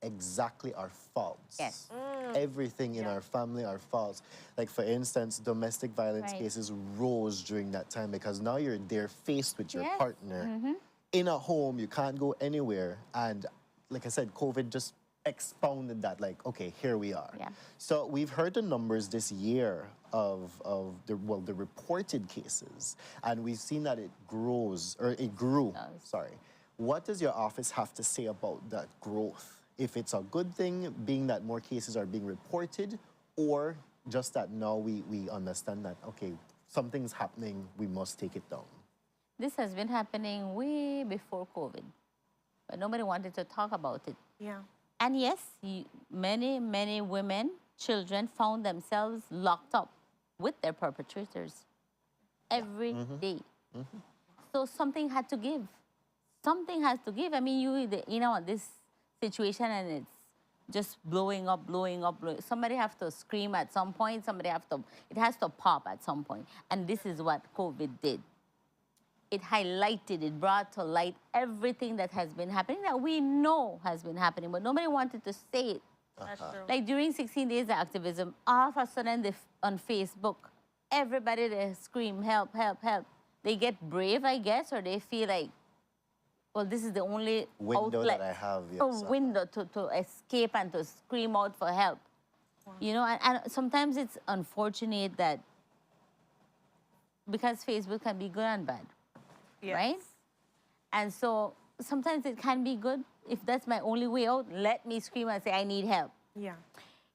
exactly our faults. Yes. Everything in our family, our faults. Like, for instance, domestic violence cases rose during that time because now you're there faced with your partner. In a home, you can't go anywhere. And like I said, COVID just expounded that, like, okay, here we are. Yeah. So we've heard the numbers this year of the reported cases, and we've seen that it grew, sorry. What does your office have to say about that growth? If it's a good thing, being that more cases are being reported, or just that now we understand that, okay, something's happening, we must take it down? This has been happening way before COVID, but nobody wanted to talk about it. Yeah. And yes, many, many women, children found themselves locked up with their perpetrators every day. So something had to give. something has to give. I mean, you know, this situation and it's just blowing up. Somebody have to scream at some point. It has to pop at some point. And this is what COVID did. It highlighted, it brought to light everything that has been happening that we know has been happening, but nobody wanted to say it. That's true. Like during 16 days of activism, all of a sudden on Facebook, everybody they scream, help, help, help. They get brave, I guess, or they feel like, well, this is the only window outlet, that I have. Yes, a window to escape and to scream out for help. Wow. You know, and sometimes it's unfortunate that because Facebook can be good and bad, Yes. right? And so sometimes it can be good. If that's my only way out, let me scream and say, I need help. Yeah.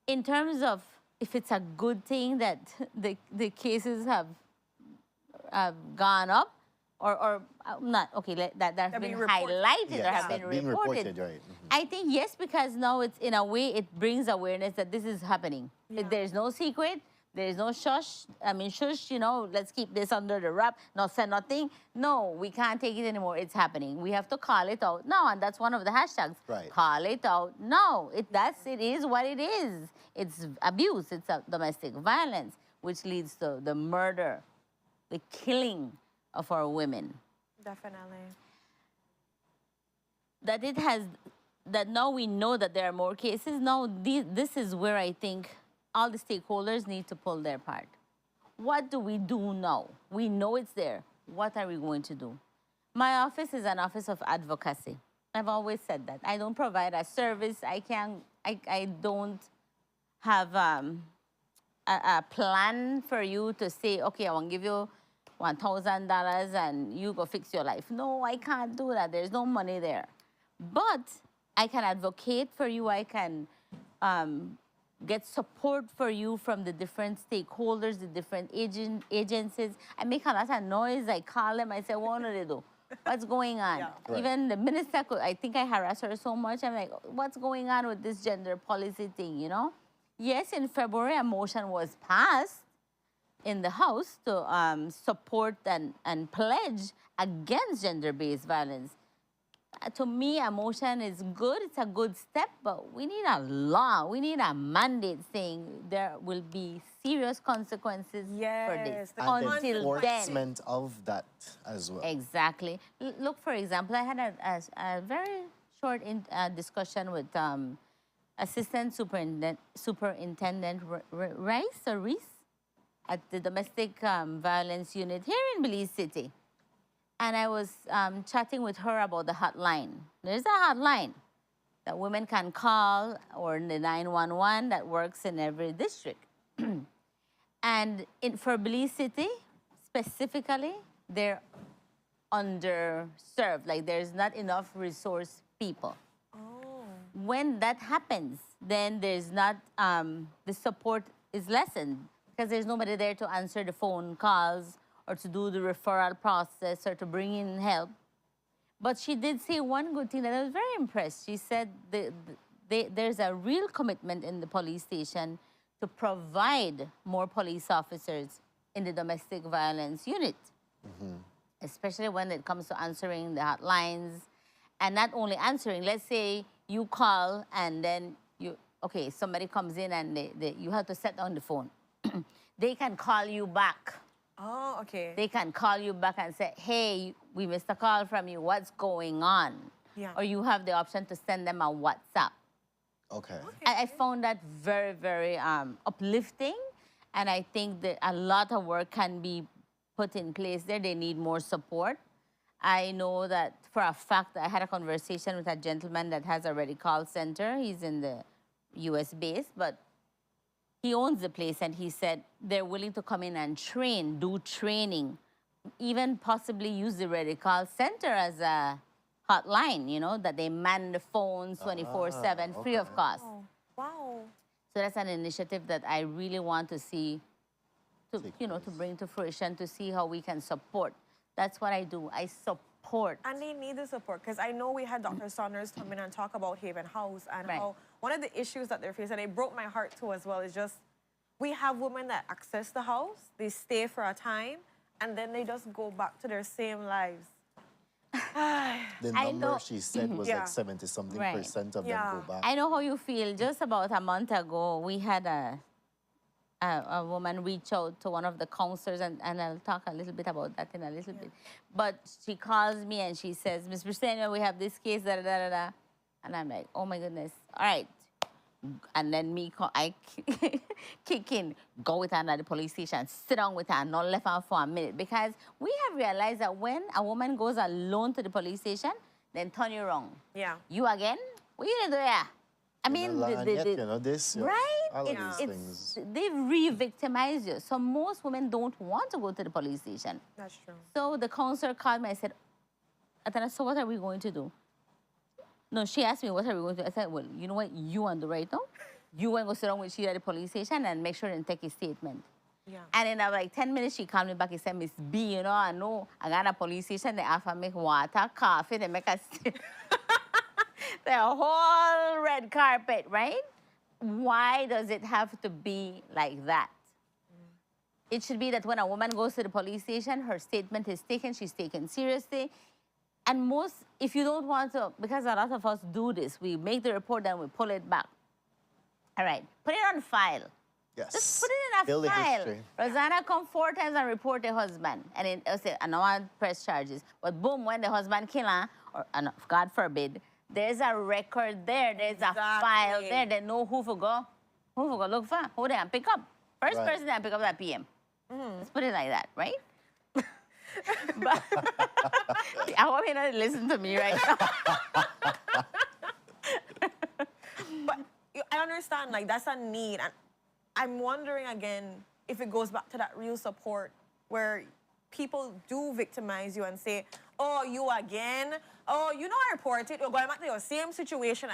In terms of if it's a good thing that the cases have gone up, or not, okay, that's been highlighted or have been reported. Right. I think yes, because now it's, in a way, it brings awareness that this is happening. There's no secret. There's no shush. I mean, shush, you know, let's keep this under the wrap, not say nothing. No, we can't take it anymore. It's happening. We have to call it out now, and that's one of the hashtags. Right. Call it out now. It is what it is. It's abuse. It's a domestic violence, which leads to the murder, the killing of our women. Definitely. That now we know that there are more cases. Now, this is where I think all the stakeholders need to pull their part. What do we do now? We know it's there. What are we going to do? My office is an office of advocacy. I've always said that. I don't provide a service. I don't have a plan for you to say, okay, I want to give you $1,000 and you go fix your life. No, I can't do that. There's no money there. But I can advocate for you. I can get support for you from the different stakeholders, the different agencies. I make a lot of noise. I call them. I say, what do they do? What's going on? Yeah. Right. Even the minister, I think I harass her so much. I'm like, what's going on with this gender policy thing, you know? Yes, in February, a motion was passed in the House to support and pledge against gender-based violence. To me, a motion is good. It's a good step, but we need a law. We need a mandate saying there will be serious consequences for this. And Until then. enforcement of that as well. Exactly. Look, for example, I had a very short discussion with Assistant Superintendent Reese at the Domestic Violence Unit here in Belize City. And I was chatting with her about the hotline. There's a hotline that women can call, or the 911 that works in every district. And for Belize City, specifically, they're underserved. Like, there's not enough resource people. Oh. When that happens, then there's not, the support is lessened because there's nobody there to answer the phone calls or to do the referral process or to bring in help. But she did say one good thing that I was very impressed. She said there's a real commitment in the police station to provide more police officers in the domestic violence unit, especially when it comes to answering the hotlines. And not only answering, let's say you call and then somebody comes in and you have to set down the phone. They can call you back. Oh, okay. They can call you back and say, hey, we missed a call from you. What's going on? Yeah. Or you have the option to send them a WhatsApp. Okay. I found that very, very uplifting. And I think that a lot of work can be put in place there. They need more support. I know that for a fact, I had a conversation with a gentleman that has a Ready Call Center. He's in the US base, but he owns the place, and he said they're willing to come in and do training, even possibly use the Ready Call Center as a hotline, you know, that they man the phones 24/7, free of cost. Oh, wow. So that's an initiative that I really want to see, to bring to fruition, to see how we can support. That's what I do. I support. And they need the support, because I know we had Dr. Saunders come in and talk about Haven House and how one of the issues that they're facing, and it broke my heart too as well, is just we have women that access the house, they stay for a time, and then they just go back to their same lives. The I number know- she said was Yeah. like 70-something Right. percent of Yeah. them go back. I know how you feel. Just about a month ago, we had a woman reach out to one of the counselors, and I'll talk a little bit about that in a little bit. But she calls me and she says, Ms. Briseño, we have this case, da da da da. And I'm like, oh my goodness. All right. And then I kick in, go with her at the police station, sit down with her, and not left her for a minute. Because we have realized that when a woman goes alone to the police station, then turn you wrong. Yeah. You again? What you gonna do here? I mean, this, right? all of It's- these things. they re-victimize you. So most women don't want to go to the police station. That's true. So the counselor called me. I said, Atana, so what are we going to do? No, she asked me, what are we going to do? I said, well, you know what? You want to do right now? You want to go sit down with she at the police station and make sure and take a statement. Yeah. And in like 10 minutes, she called me back and said, Miss B, you know, I know I got a police station. They offer me water, coffee, they make us the whole red carpet, right? Why does it have to be like that? It should be that when a woman goes to the police station, her statement is taken, she's taken seriously. And most, if you don't want to, because a lot of us do this, we make the report, then we pull it back. All right, put it on file. Yes. Just put it in a Build a file. history. Rosanna come 4 times and report the husband. And it say, I don't want press charges. But boom, when the husband kill her, or God forbid, there's a record there. There's a file there. They know who to go look for. Who they can pick up. First Right. person that pick up that PM. Let's put it like that, right? But I hope you not listen to me right now. But I understand, like, that's a need. And I'm wondering again if it goes back to that real support where people do victimize you and say, oh, you again? Oh, you know I reported. You're going back to your same situation.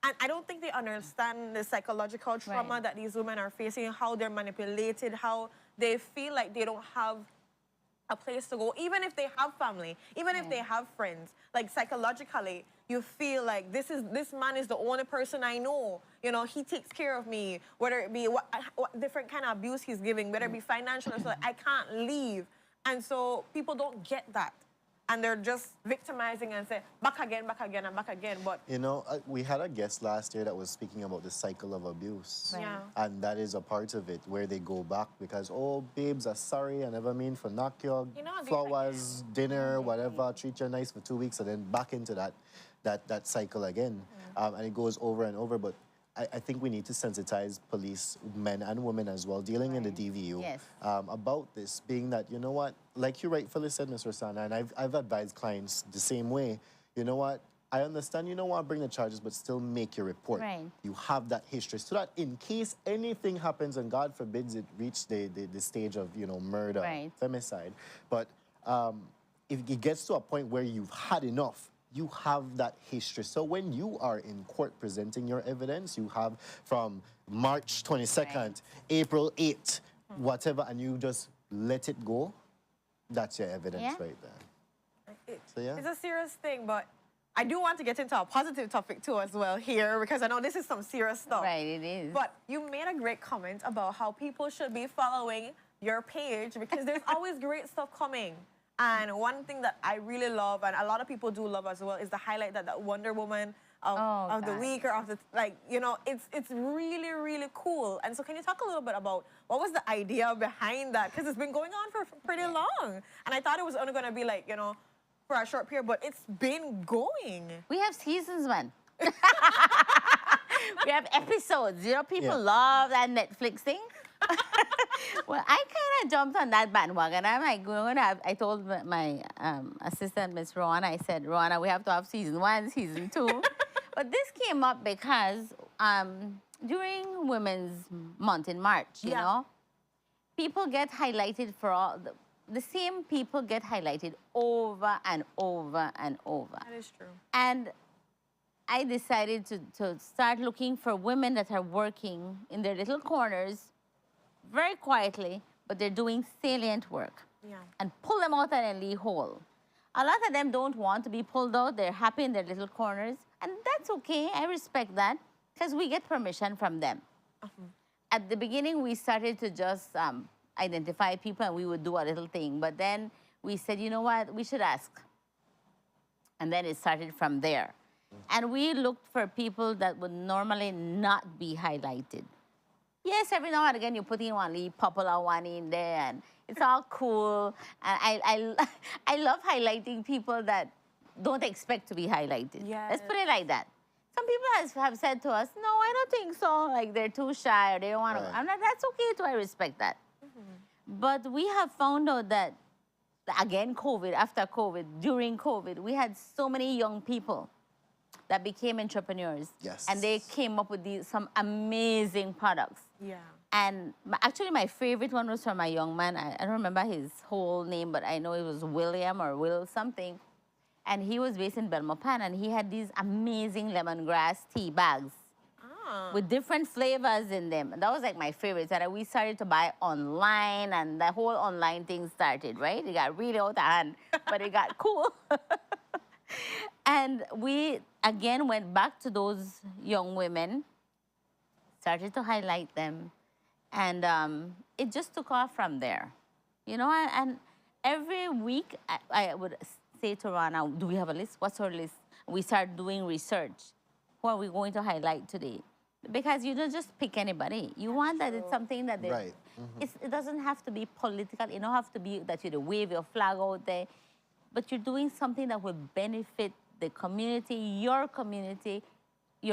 And I don't think they understand the psychological trauma Right. that these women are facing, how they're manipulated, how they feel like they don't have a place to go, even if they have family, even if they have friends. Like psychologically, you feel like this man is the only person I know. You know, he takes care of me, whether it be what different kind of abuse he's giving, whether it be financial or so. I can't leave. And so people don't get that. And they're just victimizing and say, back again, and back again. But You know, we had a guest last year that was speaking about the cycle of abuse. Right. Yeah. And that is a part of it, where they go back because, oh, babes, I'm sorry, I never mean for knock your You know, flowers, dinner, whatever, treat you nice for 2 weeks, and then back into that cycle again. And it goes over and over. But I think we need to sensitize police, men and women as well, dealing in the DVU, Yes. about this, being that, you know what, like you rightfully said, Ms. Rosanna, and I've advised clients the same way, you know what, I understand you don't want to bring the charges, but still make your report. Right. You have that history, so that in case anything happens, and God forbids it reach the stage of, you know, murder, Right. femicide, but if it gets to a point where you've had enough, you have that history. So when you are in court presenting your evidence, you have from March 22nd, April 8th, whatever, and you just let it go, that's your evidence Yeah. right there. So yeah. it's a serious thing, but I do want to get into a positive topic too as well here, because I know this is some serious stuff. Right, it is. But you made a great comment about how people should be following your page because there's always great stuff coming. And one thing that I really love, and a lot of people do love as well, is the highlight that Wonder Woman of the God. week or of the, like, you know, it's really, really cool. And so can you talk a little bit about what was the idea behind that? Because it's been going on for pretty long. And I thought it was only going to be like, you know, for a short period, but it's been going. We have seasons, man. We have episodes. You know, people Yeah. love that Netflix thing. Well, I kind of jumped on that bandwagon. I'm like, I told my assistant, Miss Rowana, I said, Rowana, we have to have season 1, season 2. But this came up because during Women's Month in March, you know, people get highlighted for all, the same people get highlighted over and over and over. That is true. And I decided to start looking for women that are working in their little corners very quietly, but they're doing salient work. Yeah. And pull them out and leave whole. A lot of them don't want to be pulled out. They're happy in their little corners. And that's okay. I respect that because we get permission from them. At the beginning, we started to just identify people and we would do a little thing. But then we said, you know what? We should ask. And then it started from there. And we looked for people that would normally not be highlighted. Yes, every now and again you put in one popular one in there, and it's all cool. And I love highlighting people that don't expect to be highlighted. Yes. Let's put it like that. Some people have said to us, no, I don't think so. Like they're too shy or they don't want to. I'm like, that's okay too, I respect that. But we have found out that, again, COVID, after COVID, during COVID, we had so many young people that became entrepreneurs. Yes. And they came up with some amazing products. Yeah. And actually, my favorite one was from a young man. I don't remember his whole name, but I know it was William or Will something. And he was based in Belmopan, and he had these amazing lemongrass tea bags with different flavors in them. And that was like my favorite. And we started to buy online, and the whole online thing started, right? It got really out of hand, but it got cool. And we, again, went back to those young women, started to highlight them, and it just took off from there. You know, and every week I would say to Rana, do we have a list? What's our list? We start doing research. Who are we going to highlight today? Because you don't just pick anybody. You want that it's something that they... Right. It doesn't have to be political. It don't have to be that you wave your flag out there. But you're doing something that will benefit the community, your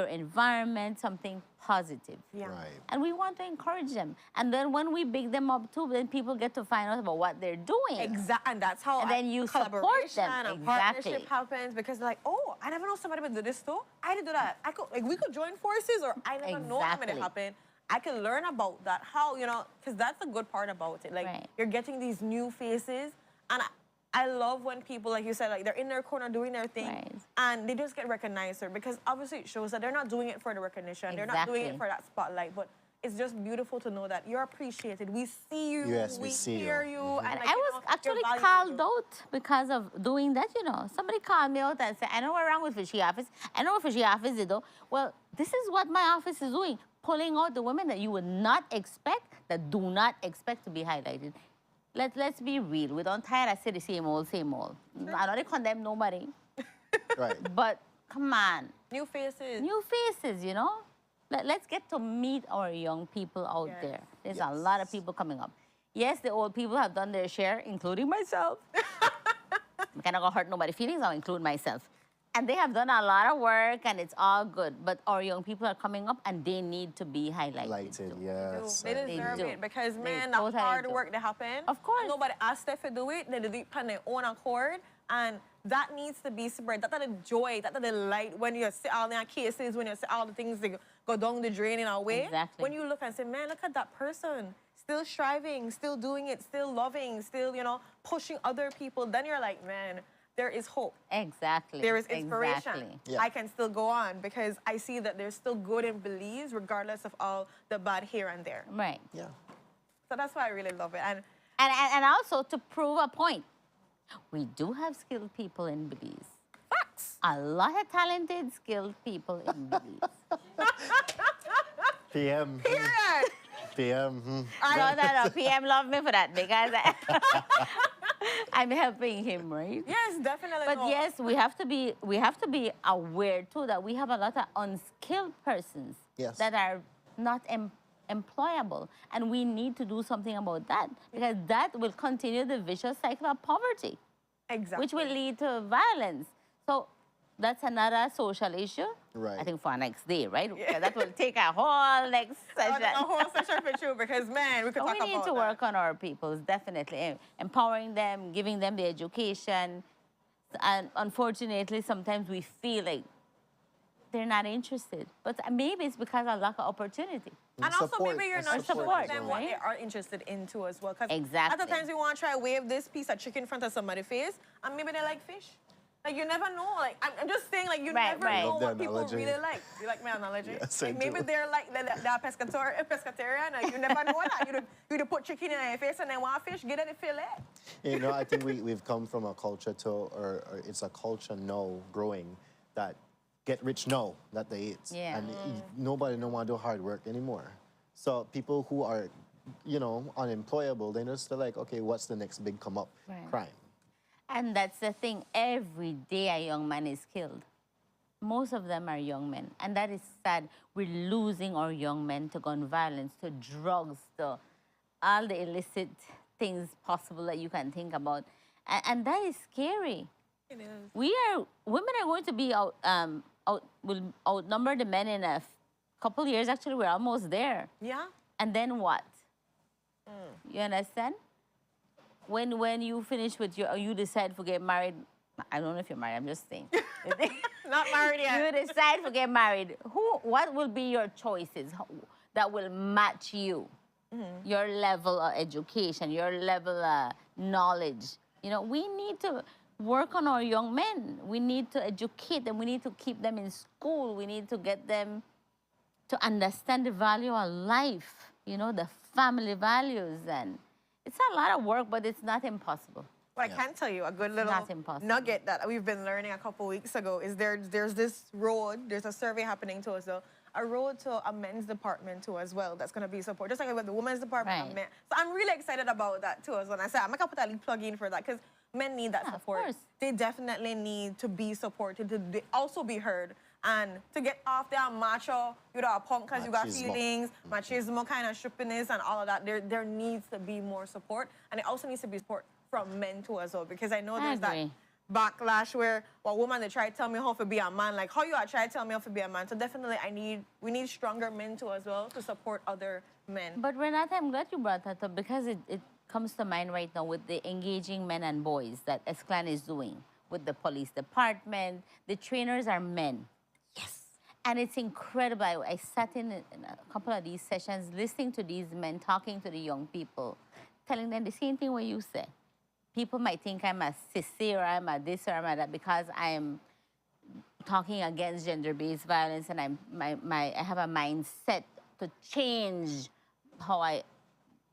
environment, something positive. Yeah. Right. And we want to encourage them. And then when we big them up too, then people get to find out about what they're doing. Exactly. And that's how And then you support collaboration them. and Exactly. partnership happens, because they're like, oh, I never know somebody would do this too. I did do that. I could, like, we could join forces, or I never know how it happen. I can learn about that, how, you know, because that's the good part about it. Like, you're getting these new faces, and I love when people, like you said, like they're in their corner doing their thing, and they just get recognized, sir, because obviously it shows that they're not doing it for the recognition. They're not doing it for that spotlight, but it's just beautiful to know that you're appreciated. We see you, Yes, we see hear you. you. Mhm. And And like, I you was know, actually you're valued. called out because of doing that, you know. Somebody called me out and said, I know what's wrong with Fishy Office. I know what Fishy Office is, though. Well, this is what my office is doing, pulling out the women that you would not expect, that do not expect to be highlighted. Let's be real. We don't tire to say the same old, same old. I don't condemn nobody. Right. But come on. New faces. New faces, you know? Let's get to meet our young people out there. There's a lot of people coming up. Yes, the old people have done their share, including myself. I'm kind of gonna hurt nobody's feelings, I'll include myself. And they have done a lot of work, and it's all good. But our young people are coming up, and they need to be highlighted. Yes. They deserve do. it, because, They man, the totally hard do. work that happen. Of course. Nobody asked them to do it. They do it on their own accord. And that needs to be spread. That's the joy, that's the delight when you see all the cases, when you see all the things that go down the drain in a way. Exactly. When you look and say, man, look at that person. Still striving, still doing it, still loving, still, you know, pushing other people. Then you're like, man, there is hope. Exactly. There is inspiration. Exactly. Yeah. I can still go on, because I see that there's still good in Belize, regardless of all the bad here and there. Right. Yeah. So that's why I really love it. And also to prove a point, we do have skilled people in Belize. Facts. A lot of talented, skilled people in Belize. PM. Period. PM. No. PM love me for that, because I'm helping him, right? Yes, definitely. But no. yes, we have to be aware too that we have a lot of unskilled persons that are not employable, and we need to do something about that, because that will continue the vicious cycle of poverty, which will lead to violence. So that's another social issue. Right. I think for our next day, right? Yeah. That will take a whole next session. A whole session for sure, because, man, we could talk about We need to work on our peoples, definitely. Empowering them, giving them the education. And unfortunately, sometimes we feel like they're not interested. But maybe it's because of lack of opportunity. And also, maybe you're not showing them what right? they are interested in too as well. Because Exactly. at the times we want to try wave this piece of chicken in front of somebody's face, and maybe they like fish. Like, you never know. Like, I'm just saying, like, you never know what people really like. You like my analogy? Yes, like, I maybe do. they're like, they're pescatarian, and you never know that. You put chicken in their face and they want fish, get it and fillet. You know, I think we've come from a culture to, or it's a culture now growing, that get rich now that they eat. Yeah. And nobody don't want to do hard work anymore. So people who are, you know, unemployable, they're just like, okay, what's the next big come up? Right. Crime. And that's the thing. Every day a young man is killed. Most of them are young men. And that is sad. We're losing our young men to gun violence, to drugs, to all the illicit things possible that you can think about. And that is scary. It is. Women are going to be will outnumber the men in a couple years. Actually, we're almost there. Yeah. And then what? You understand? When you finish with you decide to get married, I don't know if you're married, I'm just saying. Not married yet. You decide to get married. What will be your choices that will match you? Your level of education, your level of knowledge. You know, we need to work on our young men. We need to educate them. We need to keep them in school. We need to get them to understand the value of life, you know, the family values. And it's a lot of work, but it's not impossible. But I can tell you a good little nugget that we've been learning a couple weeks ago is there's this road, there's a survey happening to us, though, a road to a men's department too as well that's going to be support, just like with the women's department. Right. So I'm really excited about that too as well. And I said, I'm going to put a plug in for that because men need that support. Of course. They definitely need to be supported, to also be heard. And to get off there macho, you're a punk because you got feelings, machismo kind of strippiness and all of that. There needs to be more support. And it also needs to be support from men too as well. Because I know there's that backlash where, well, woman, they try to tell me how to be a man. Like, how you are trying to tell me how to be a man? So definitely we need stronger men too as well to support other men. But Renata, I'm glad you brought that up because it comes to mind right now with the engaging men and boys that Esclan is doing with the police department. The trainers are men. Yes. And it's incredible. I sat in a couple of these sessions listening to these men talking to the young people, telling them the same thing what you say. People might think I'm a sissy or I'm a this or I'm a that because I'm talking against gender-based violence and I have a mindset to change how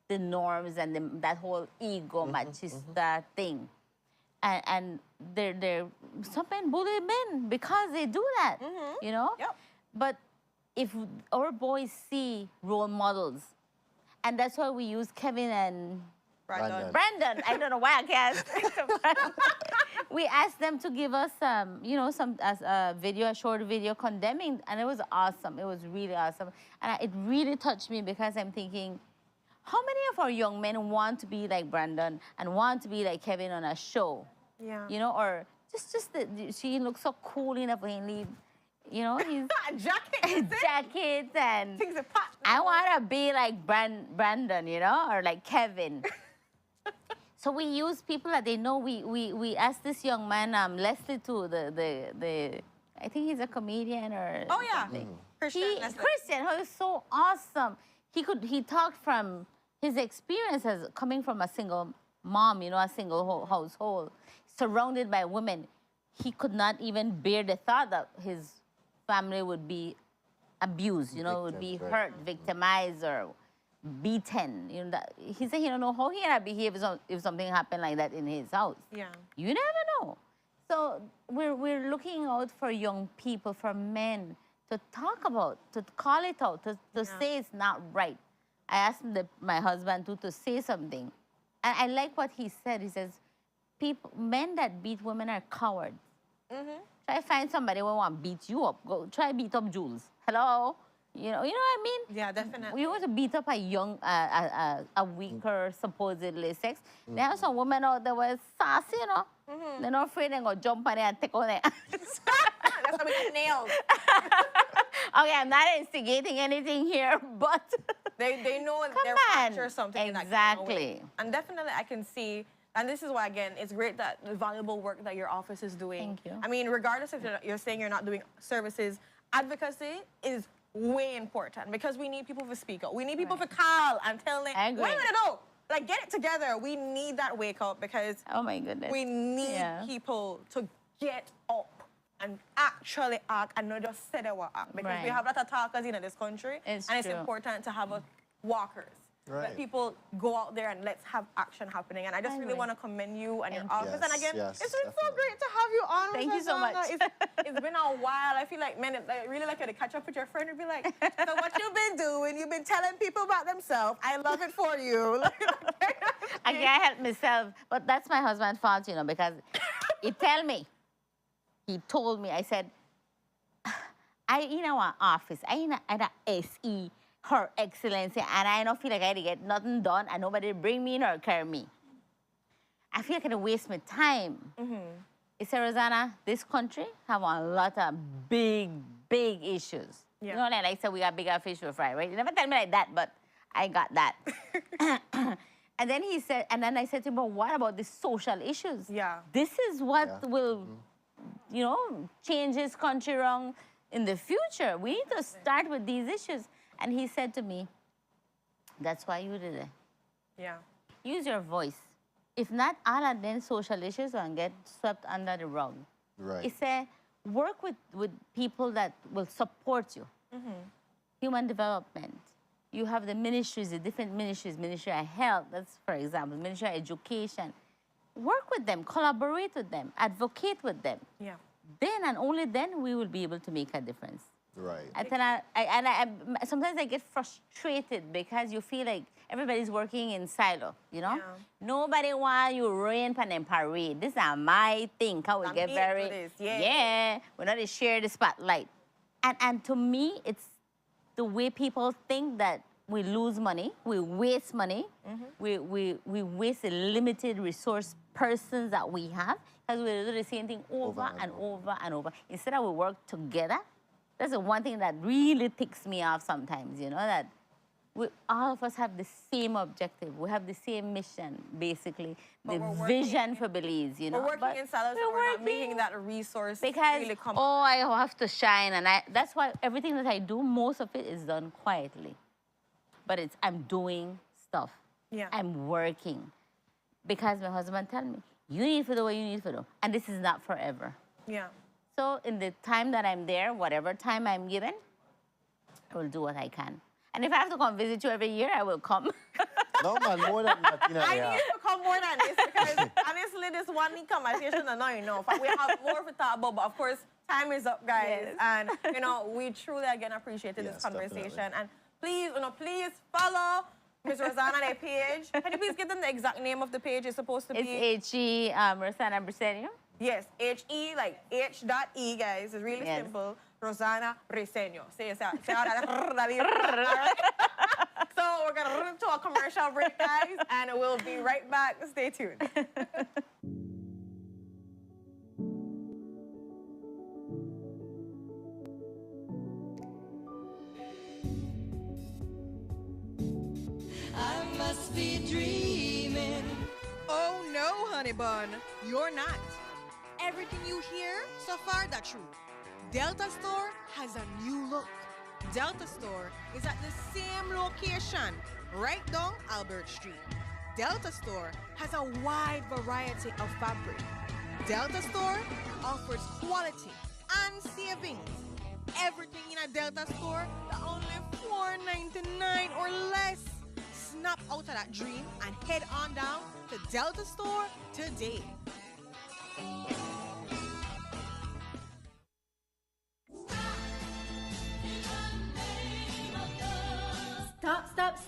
the norms and that whole ego machista thing. And some men bully men because they do that, you know? Yep. But if our boys see role models, and that's why we use Kevin and Brandon. I don't know why I can't. We asked them to give us, you know, a short video condemning, and it was awesome. It was really awesome. And it really touched me because I'm thinking, how many of our young men want to be like Brandon and want to be like Kevin on a show? Yeah. You know, or she looks so cool enough when he leave. You know, he's jacket and things are pot. I want to be like Brandon, you know, or like Kevin. So we use people that they know. We asked this young man, Leslie too, the I think he's a comedian or something. Christian, who is so awesome. He talked from his experiences coming from a single mom, you know, a single household, surrounded by women. He could not even bear the thought that his family would be abused, you know, would be hurt, victimized, or beaten. You know, he said he don't know how he gonna behave if something happened like that in his house. Yeah. You never know. So we're looking out for young people, for men to talk about, to call it out, to say it's not right. I asked my husband to say something. And I like what he said. He says, men that beat women are cowards. Try find somebody who want to beat you up. Go try beat up Jules. Hello? You know what I mean? Yeah, definitely. We want to beat up a weaker, supposedly sex. There are some women out there who are sassy, you know? They're not afraid they're going to jump on it and take on it. That's how we get nailed. Okay, I'm not instigating anything here, but... They know they're fractured something. Exactly. And definitely I can see, and this is why, again, it's great that the valuable work that your office is doing. Thank you. I mean, regardless if you're saying you're not doing services, advocacy is way important because we need people to speak up. We need people to call and tell them, wait a minute, no, like get it together. We need that wake up because oh my goodness, we need people to get up and actually act and not just say they will act because we have a lot of talkers in this country and it's important to have walkers. Let people go out there and let's have action happening. And I just really want to commend you and your office. And again, it's been so great to have you on. Thank you so much. It's been a while. I feel like, man, I really like you to catch up with your friend and be like, so what you've been doing, you've been telling people about themselves. I love it for you. I can't help myself. But that's my husband's fault, you know, because he told me, I said, I in our office, I in a SE, Her Excellency, and I don't feel like I get nothing done and nobody bring me nor carry me. I feel like I waste my time. He said, Rosanna, this country have a lot of big issues. Yeah. You know, like I said, we got bigger fish to fry, right? You never tell me like that, but I got that. And then he said, and then I said to him, but what about the social issues? Yeah. This is what will, you know, change this country around in the future. We need to start with these issues. And he said to me, that's why you did it. Yeah. Use your voice. If not, all of them social issues will get swept under the rug. Right. He said, work with people that will support you. Human development. You have the ministries, the different ministries, Ministry of Health, that's for example, Ministry of Education. Work with them, collaborate with them, advocate with them. Yeah. Then and only then we will be able to make a difference. Right. Sometimes I get frustrated because you feel like everybody's working in silo, you know? Yeah. Nobody want you rain pan and parade. This is my thing. How we I'm get here very... for this, yeah. Yeah. We're not to share the spotlight. And to me, it's the way people think that we lose money, we waste money, we waste the limited resource persons that we have, because we do the same thing over and over and over. Instead of we work together, that's the one thing that really ticks me off sometimes, you know, that all of us have the same objective. We have the same mission, basically. The vision for Belize, you know. We're working in silos, and we're not making that a resource because, really come. oh, I have to shine. And that's why everything that I do, most of it is done quietly. But I'm doing stuff. Yeah. I'm working. Because my husband tells me, you need to do what you need to do. And this is not forever. Yeah. So in the time that I'm there, whatever time I'm given, I will do what I can. And if I have to come visit you every year, I will come. No, man, more than that. You know, I need to come more than this because honestly, this one conversation is not enough. We have more to talk about, but of course, time is up, guys. Yes. And, you know, we truly, again, appreciated this conversation. Definitely. And please, you know, please follow Ms. Rosanna, their page. Can you please give them the exact name of the page it's supposed to be? It's H.E. Rosanna Briceño. Yes, H-E, like H.E, guys. It's really simple. Rosanna Briceño. Say it out. So we're going to run to a commercial break, guys, and we'll be right back. Stay tuned. I must be dreaming. Oh no, honey bun, you're not. Everything you hear so far, that's true. Delta Store has a new look. Delta Store is at the same location, right down Albert Street. Delta Store has a wide variety of fabric. Delta Store offers quality and savings. Everything in a Delta Store is only $4.99 or less. Snap out of that dream and head on down to Delta Store today.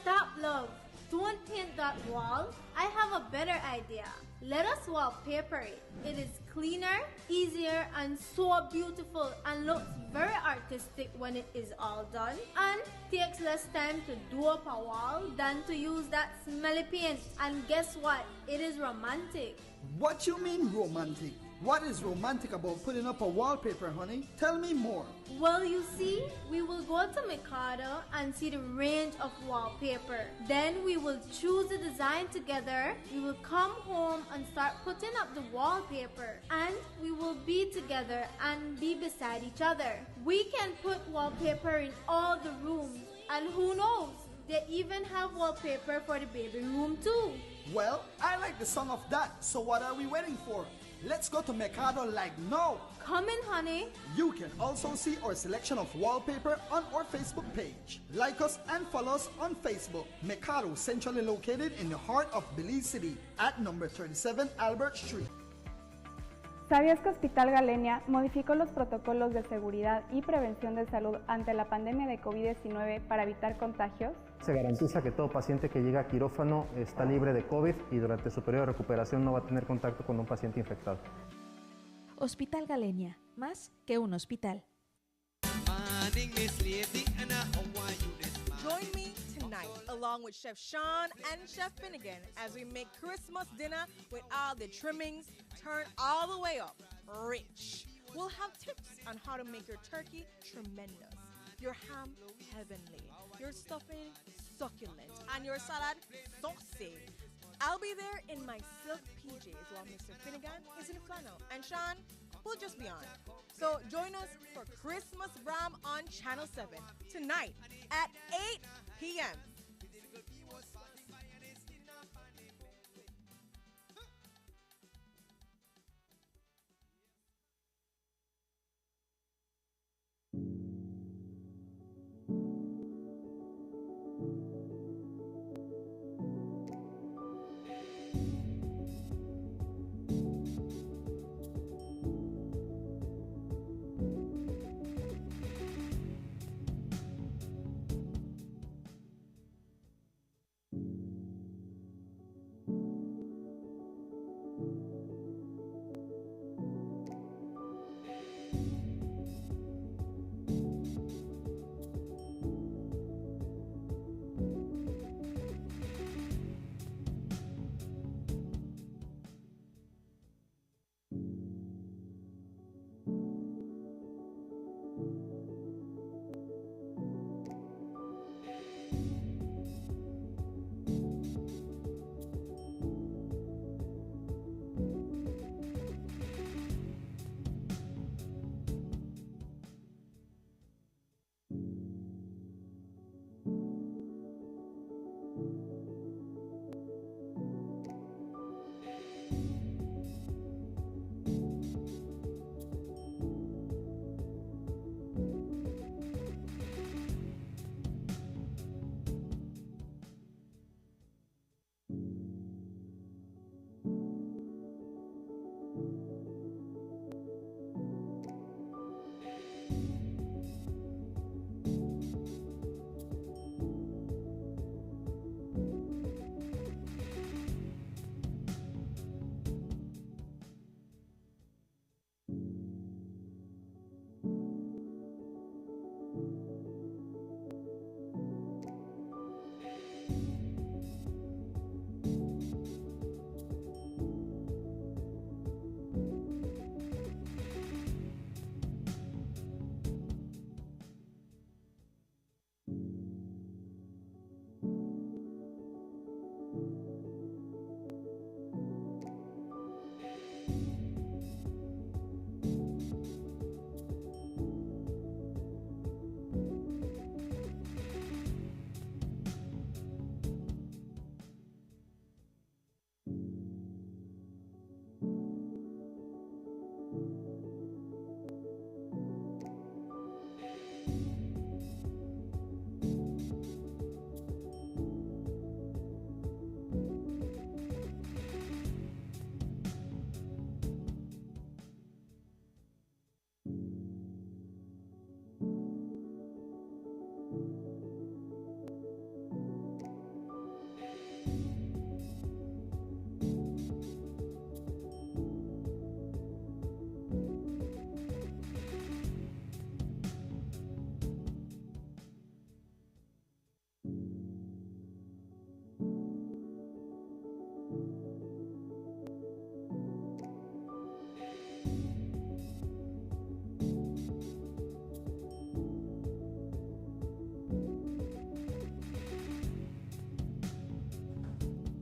Stop, love. Don't paint that wall. I have a better idea. Let us wallpaper it. It is cleaner, easier, and so beautiful and looks very artistic when it is all done. And takes less time to do up a wall than to use that smelly paint. And guess what? It is romantic. What you mean romantic? What is romantic about putting up a wallpaper, honey? Tell me more. Well, you see, we will go to Mikado and see the range of wallpaper. Then we will choose the design together. We will come home and start putting up the wallpaper. And we will be together and be beside each other. We can put wallpaper in all the rooms. And who knows, they even have wallpaper for the baby room too. Well, I like the sound of that. So what are we waiting for? Let's go to Mikado like now. Come in, honey. You can also see our selection of wallpaper on our Facebook page. Like us and follow us on Facebook. Mikado, centrally located in the heart of Belize City at number 37 Albert Street. ¿Sabías que Hospital Galenia modificó los protocolos de seguridad y prevención de salud ante la pandemia de COVID-19 para evitar contagios? Se garantiza que todo paciente que llega a quirófano está libre de COVID y durante su periodo de recuperación no va a tener contacto con un paciente infectado. Hospital Galenia, más que un hospital. Join me tonight, along with Chef Sean and Chef Finnegan, as we make Christmas dinner with all the trimmings turned all the way up rich. We'll have tips on how to make your turkey tremendous, your ham heavenly, your stuffing succulent, and your salad saucy. I'll be there in my silk PJs while Mr. Finnegan is in flannel, and Sean will just be on. So join us for Christmas Bram on Channel 7 tonight at 8 p.m.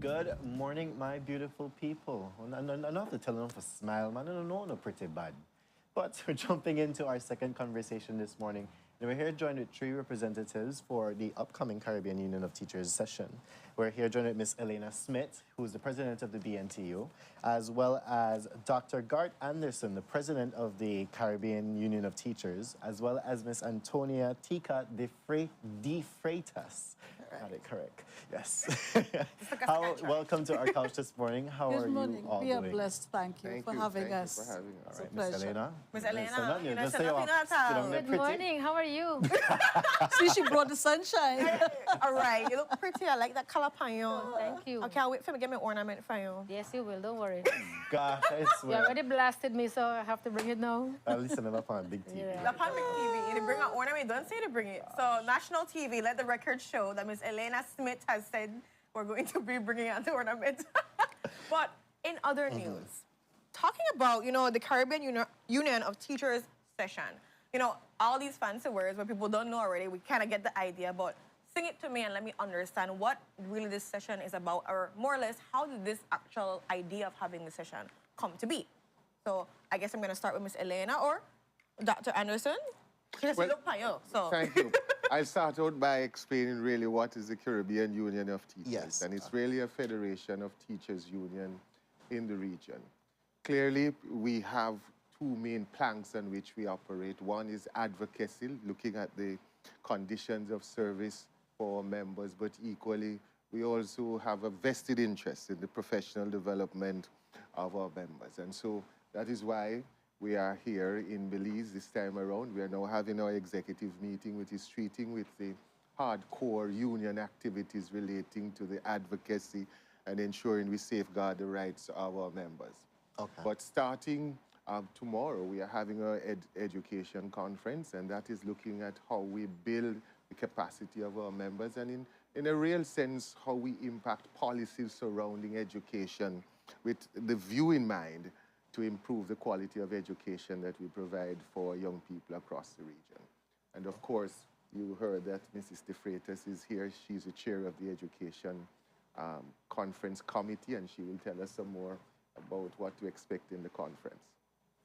Good morning, my beautiful people. I don't have to tell them to smile, man. I don't know, no pretty bad. But we're jumping into our second conversation this morning. And we're here joined with three representatives for the upcoming Caribbean Union of Teachers session. We're here joined with Ms. Elena Smith, who's the president of the BNTU, as well as Dr. Gart Anderson, the president of the Caribbean Union of Teachers, as well as Ms. Antonia Tika de Freitas, Got it correct. Yes. Welcome to our couch this morning. How Good are morning. you all We are doing? blessed. Thank you for having us. All It's a right, Miss pleasure. Elena. Miss Elena, you you know, just so say nothing off. at all. Sit down there, Good pretty. morning. How are you? See, she brought the sunshine. All right, you look pretty. I like that color on you. Oh, thank you. I can't wait for me to get my ornament for you. Yes, you will. Don't worry. Gosh, I You swear. already blasted me, so I have to bring it now. Listen, I'm up on big TV. The Pan Big TV, they bring an ornament, don't say to bring it. So national TV, let the record show that Miss Elena Smith has said we're going to be bringing out the ornament. But in other news, talking about, you know, the Caribbean Union of Teachers session, you know, all these fancy words where people don't know already, we kind of get the idea, but sing it to me and let me understand what really this session is about, or more or less, how did this actual idea of having the session come to be? So I guess I'm going to start with Miss Elena or Dr. Anderson. Because Well, you look pale, so. Thank you. I'll start out by explaining really what is the Caribbean Union of Teachers. Yes. And it's really a federation of teachers union in the region. Clearly, we have two main planks on which we operate. One is advocacy, looking at the conditions of service for our members, but equally, we also have a vested interest in the professional development of our members. And so that is why we are here in Belize this time around. We are now having our executive meeting, which is treating with the hardcore union activities relating to the advocacy and ensuring we safeguard the rights of our members. Okay. But starting tomorrow, we are having our education conference, and that is looking at how we build the capacity of our members and in a real sense, how we impact policies surrounding education with the view in mind to improve the quality of education that we provide for young people across the region. And of course, you heard that Mrs. De Freitas is here. She's the chair of the Education Conference Committee, and she will tell us some more about what to expect in the conference.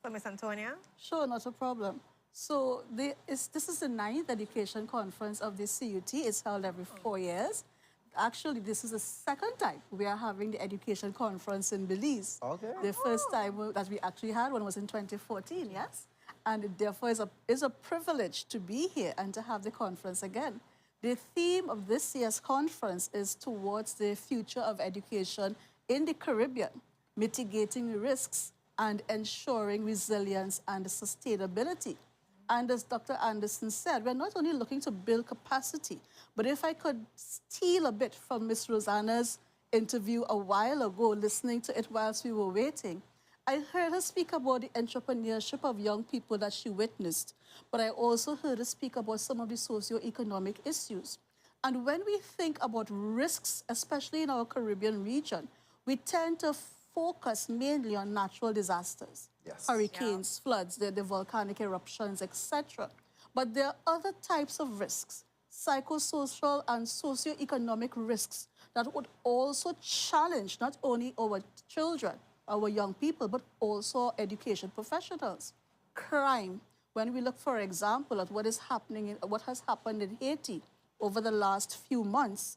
So, Miss Antonia? Sure, not a problem. So this is the 9th education conference of the CUT. It's held every 4 years. Actually, this is the second time we are having the education conference in Belize. Okay. The first time that we actually had one was in 2014, yes? And it therefore is a privilege to be here and to have the conference again. The theme of this year's conference is towards the future of education in the Caribbean, mitigating risks and ensuring resilience and sustainability. And as Dr. Anderson said, we're not only looking to build capacity, but if I could steal a bit from Ms. Rosanna's interview a while ago, listening to it whilst we were waiting, I heard her speak about the entrepreneurship of young people that she witnessed, but I also heard her speak about some of the socioeconomic issues. And when we think about risks, especially in our Caribbean region, we tend to focus mainly on natural disasters. Yes. Hurricanes, floods, the volcanic eruptions, etc. But there are other types of risks, psychosocial and socioeconomic risks that would also challenge not only our children, our young people, but also education professionals. Crime. When we look, for example, at what has happened in Haiti over the last few months,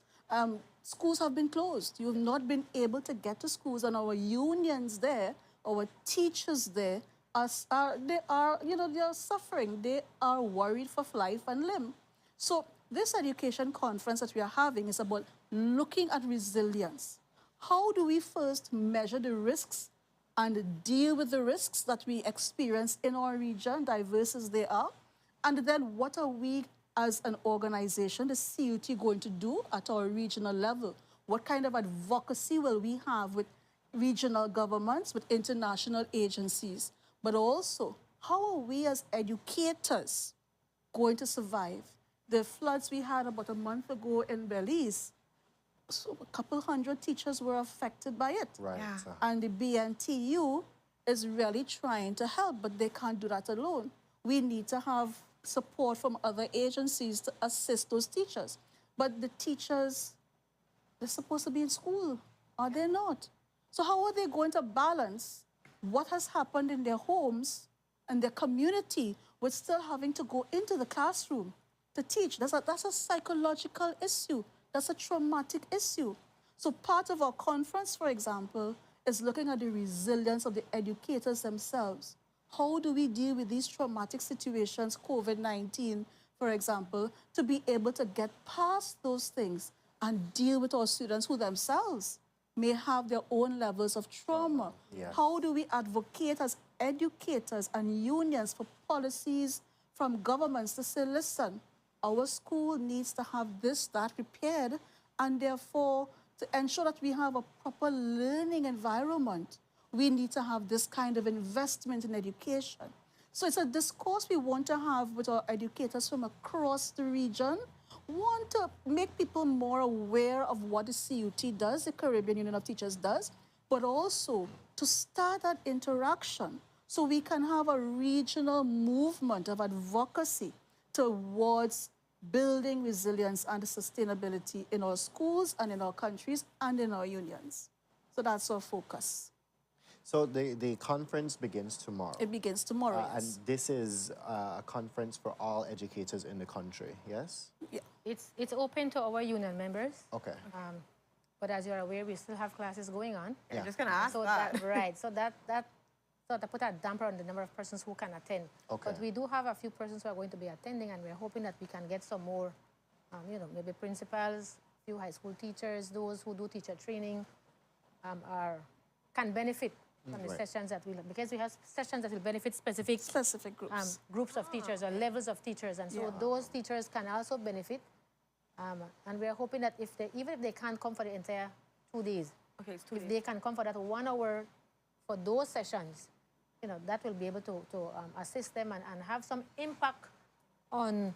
schools have been closed. You've not been able to get to schools, and our unions there, our teachers there, they are suffering. They are worried for life and limb. So this education conference that we are having is about looking at resilience. How do we first measure the risks and deal with the risks that we experience in our region, diverse as they are? And then what are we as an organization, the CUT, going to do at our regional level? What kind of advocacy will we have with regional governments, with international agencies? But also, how are we as educators going to survive? The floods we had about a month ago in Belize, so a couple hundred teachers were affected by it. Right. Yeah. And the BNTU is really trying to help, but they can't do that alone. We need to have support from other agencies to assist those teachers. But the teachers, they're supposed to be in school, are they not? So how are they going to balance what has happened in their homes and their community with still having to go into the classroom to teach? That's a psychological issue. That's a traumatic issue. So part of our conference, for example, is looking at the resilience of the educators themselves. How do we deal with these traumatic situations, COVID-19, for example, to be able to get past those things and deal with our students who themselves may have their own levels of trauma. Yes. How do we advocate as educators and unions for policies from governments to say, listen, our school needs to have this, that prepared, and therefore to ensure that we have a proper learning environment, we need to have this kind of investment in education. So it's a discourse we want to have with our educators from across the region. We want to make people more aware of what the CUT does, the Caribbean Union of Teachers does, but also to start that interaction so we can have a regional movement of advocacy towards building resilience and sustainability in our schools and in our countries and in our unions. So that's our focus. So the conference begins tomorrow. It begins tomorrow, And yes. this is a conference for all educators in the country, yes? Yeah. It's open to our union members. Okay. But as you're aware, we still have classes going on. Yeah. I'm just going to ask so that. Right. So that sort of put a damper on the number of persons who can attend. Okay. But we do have a few persons who are going to be attending, and we're hoping that we can get some more, maybe principals, a few high school teachers, those who do teacher training, can benefit from the Right. sessions that will, because we have sessions that will benefit specific groups. Groups of teachers or levels of teachers, and so those teachers can also benefit. And we're hoping that even if they can't come for the entire 2 days, if they can come for that 1 hour for those sessions, that will be able to assist them and have some impact on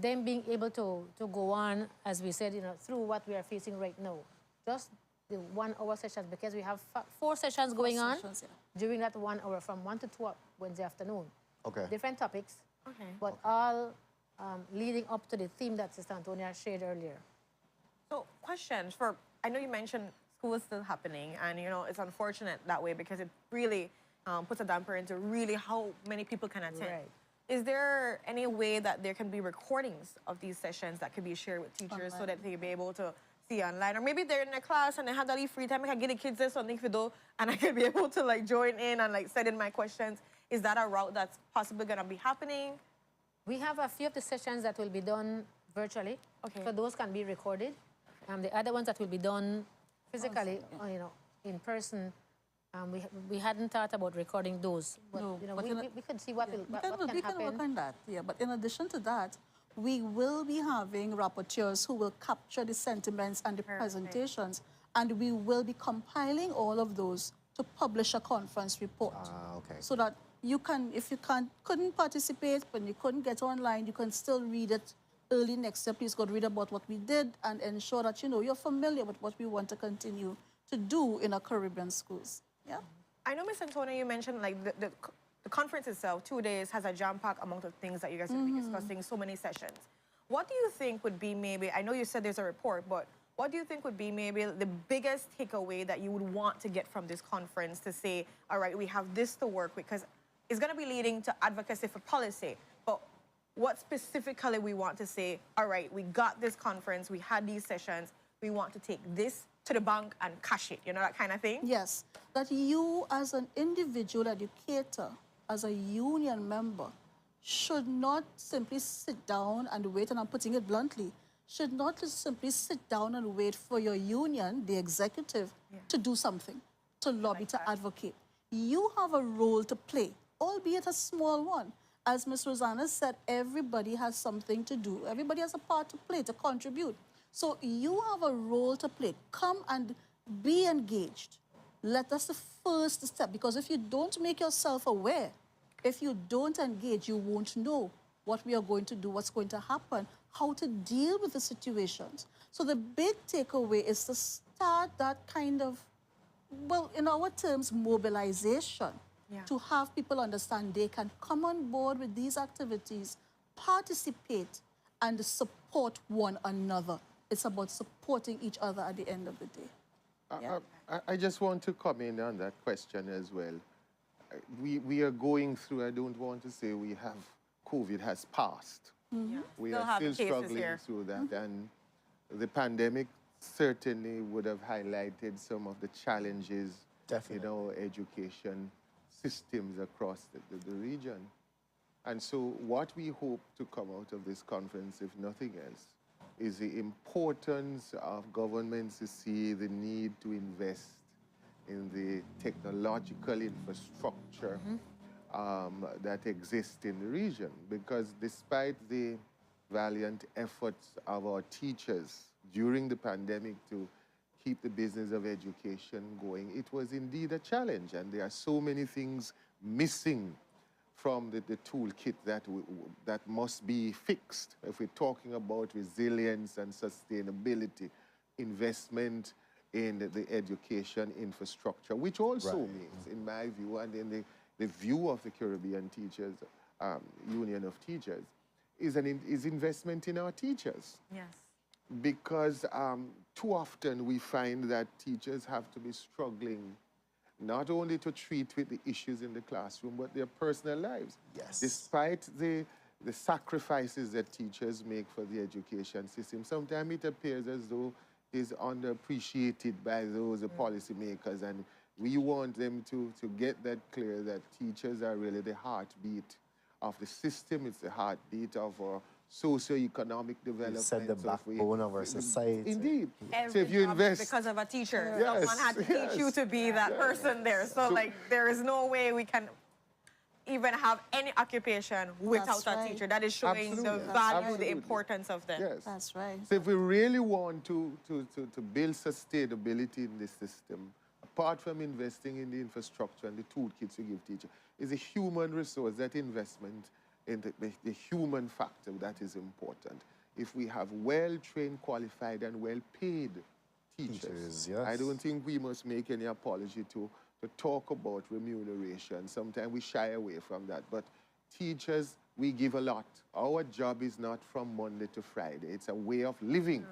them being able to go on, as we said, through what we are facing right now. Just the 1 hour sessions, because we have 4 sessions going on during that 1 hour from 1 to 2 Wednesday afternoon. Okay. Different topics, Okay. but all leading up to the theme that Sister Antonia shared earlier. So, questions for, I know you mentioned school is still happening, and it's unfortunate that way because it really puts a damper into really how many people can attend. Right. Is there any way that there can be recordings of these sessions that could be shared with teachers so that they can be able to see online? Or maybe they're in their class and they have that free time, I can get the kids this something for do, and I can be able to join in and send in my questions. Is that a route that's possibly gonna be happening? We have a few of the sessions that will be done virtually. Okay. So those can be recorded. The other ones that will be done physically, in person, we hadn't thought about recording those. But, No, but we could see what can happen. We can work on that, yeah. But in addition to that, we will be having rapporteurs who will capture the sentiments and the presentations, and we will be compiling all of those to publish a conference report. Okay. So that you can, if you couldn't participate, when you couldn't get online, you can still read it early next year. Please go read about what we did and ensure that you're familiar with what we want to continue to do in our Caribbean schools. Yeah. I know, Ms. Antonia, you mentioned the conference itself, 2 days, has a jam-packed amount of things that you guys will be discussing, so many sessions. What do you think would be maybe, I know you said there's a report, but what do you think would be maybe the biggest takeaway that you would want to get from this conference to say, all right, we have this to work with, because it's going to be leading to advocacy for policy, but what specifically we want to say, all right, we got this conference, we had these sessions, we want to take this to the bank and cash it, that kind of thing? Yes, that you as an individual educator, as a union member, should not simply sit down and wait, and I'm putting it bluntly, should not just simply sit down and wait for your union, the executive, to do something, to lobby, to advocate. You have a role to play, albeit a small one. As Ms. Rosanna said, everybody has something to do. Everybody has a part to play, to contribute. So you have a role to play. Come and be engaged. Let us the first step, because if you don't make yourself aware, if you don't engage, you won't know what we are going to do, what's going to happen, how to deal with the situations. So the big takeaway is to start that kind of, well, in our terms, mobilization, to have people understand they can come on board with these activities, participate, and support one another. It's about supporting each other at the end of the day. I just want to comment on that question as well. We are going through, I don't want to say COVID has passed. We Still are have still cases struggling here. through that. And the pandemic certainly would have highlighted some of the challenges in our education systems across the region. And so what we hope to come out of this conference, if nothing else, is the importance of governments to see the need to invest in the technological infrastructure that exists in the region. Because despite the valiant efforts of our teachers during the pandemic to keep the business of education going, it was indeed a challenge. And there are so many things missing from the toolkit that must be fixed. If we're talking about resilience and sustainability, investment in the education infrastructure, which also means, in my view, and in the view of the Caribbean Teachers Union of Teachers, is investment in our teachers. Yes. Because too often we find that teachers have to be struggling not only to treat with the issues in the classroom, but their personal lives. Yes. Despite the sacrifices that teachers make for the education system, sometimes it appears as though it's underappreciated by those policymakers, and we want them to get that clear that teachers are really the heartbeat of the system. It's the heartbeat of our socio-economic development. You said the backbone of our society. Indeed. Every So if you job invest... because of a teacher. Yes, Someone had to teach you to be that person there. So, like, there is no way we can even have any occupation without a teacher. That is showing the value, the importance of them. Yes. That's right. So if we really want to build sustainability in this system, apart from investing in the infrastructure and the toolkits we give teachers, is a human resource, that investment in the human factor that is important. If we have well-trained, qualified, and well-paid teachers, yes. I don't think we must make any apology to talk about remuneration. Sometimes we shy away from that, but teachers, we give a lot. Our job is not from Monday to Friday. It's a way of living.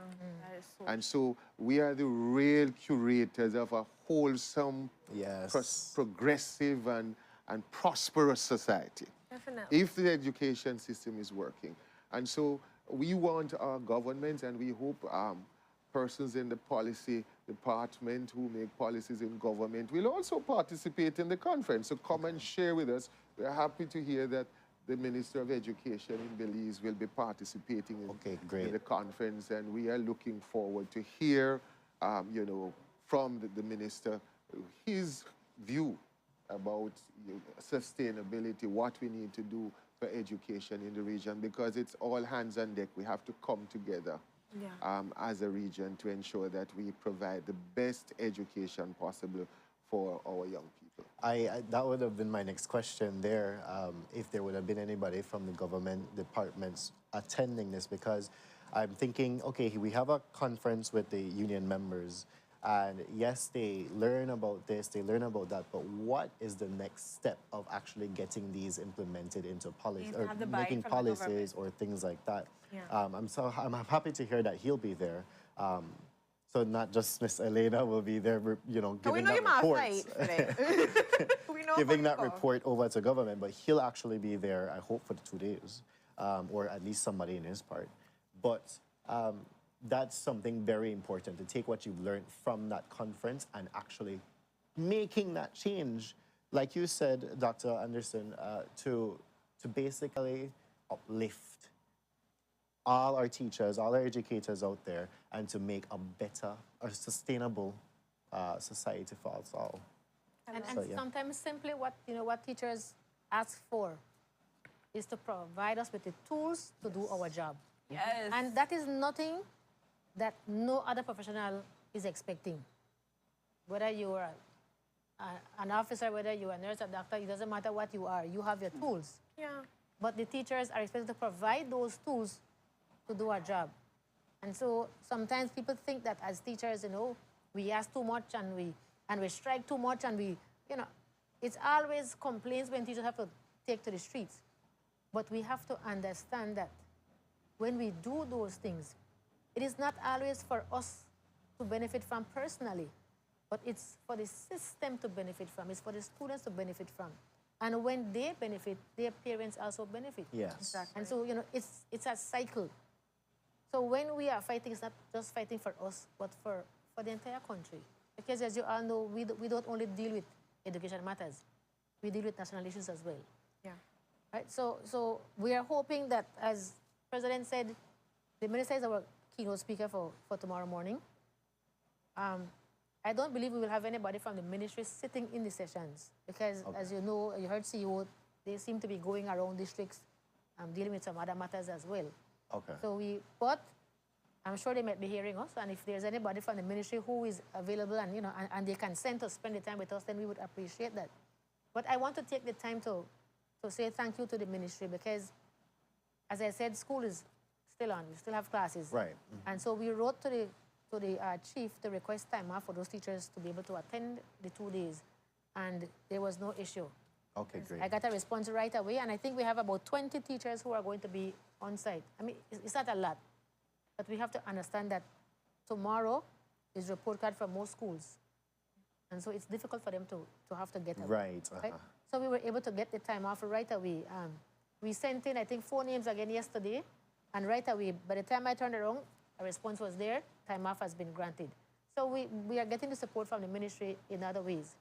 And so we are the real curators of a wholesome, progressive, and prosperous society. Definitely. If the education system is working. And so we want our governments, and we hope persons in the policy department who make policies in government will also participate in the conference. So come and share with us. We're happy to hear that the Minister of Education in Belize will be participating in the conference, and we are looking forward to hear, you know, from the minister his view about sustainability, what we need to do for education in the region, because it's all hands on deck. We have to come together as a region to ensure that we provide the best education possible for our young people. That would have been my next question there, if there would have been anybody from the government departments attending this, because I'm thinking, okay, we have a conference with the union members, and yes, they learn about this, they learn about that, but what is the next step of actually getting these implemented into policy, or making policies or things like that? I'm happy to hear that he'll be there. So not just Miss Elena will be there, you know, giving that report. Giving that report over to government, but he'll actually be there, I hope, for the 2 days, or at least somebody in his part. But that's something very important, to take what you've learned from that conference and actually making that change, like you said, Dr. Anderson, to basically uplift all our teachers, all our educators out there, and to make a better or sustainable society for us all. And sometimes simply what teachers ask for is to provide us with the tools to do our job. Yes. And that is nothing that no other professional is expecting. Whether you are an officer, whether you are a nurse or doctor, it doesn't matter what you are. You have your tools. Yeah. But the teachers are expected to provide those tools to do our job. And so sometimes people think that as teachers, you know, we ask too much and we strike too much, and we, you know, it's always complaints when teachers have to take to the streets. But we have to understand that when we do those things, it is not always for us to benefit from personally, but it's for the system to benefit from. It's for the students to benefit from. And when they benefit, their parents also benefit. Yes. Exactly. And so, you know, it's a cycle. So when we are fighting, it's not just fighting for us, but for the entire country. Because as you all know, we don't only deal with education matters. We deal with national issues as well. Yeah. Right? So we are hoping that, as President said, the minister is our keynote speaker for tomorrow morning. I don't believe we will have anybody from the ministry sitting in the sessions because, as you know, you heard CEO, they seem to be going around districts dealing with some other matters as well. Okay. So but I'm sure they might be hearing us, and if there's anybody from the ministry who is available and, and they consent to spend the time with us, then we would appreciate that. But I want to take the time to say thank you to the ministry because, as I said, school is still on. We still have classes. Right. And so we wrote to the chief to request time off for those teachers to be able to attend the 2 days, and there was no issue. Okay, great. I got a response right away, and I think we have about 20 teachers who are going to be on site. I mean, it's not a lot, but we have to understand that tomorrow is report card for most schools, and so it's difficult for them to have to get away. Right. Right? So we were able to get the time off right away. We sent in, I think, 4 names again yesterday, and right away, by the time I turned around, a response was there, time off has been granted. So we are getting the support from the ministry in other ways.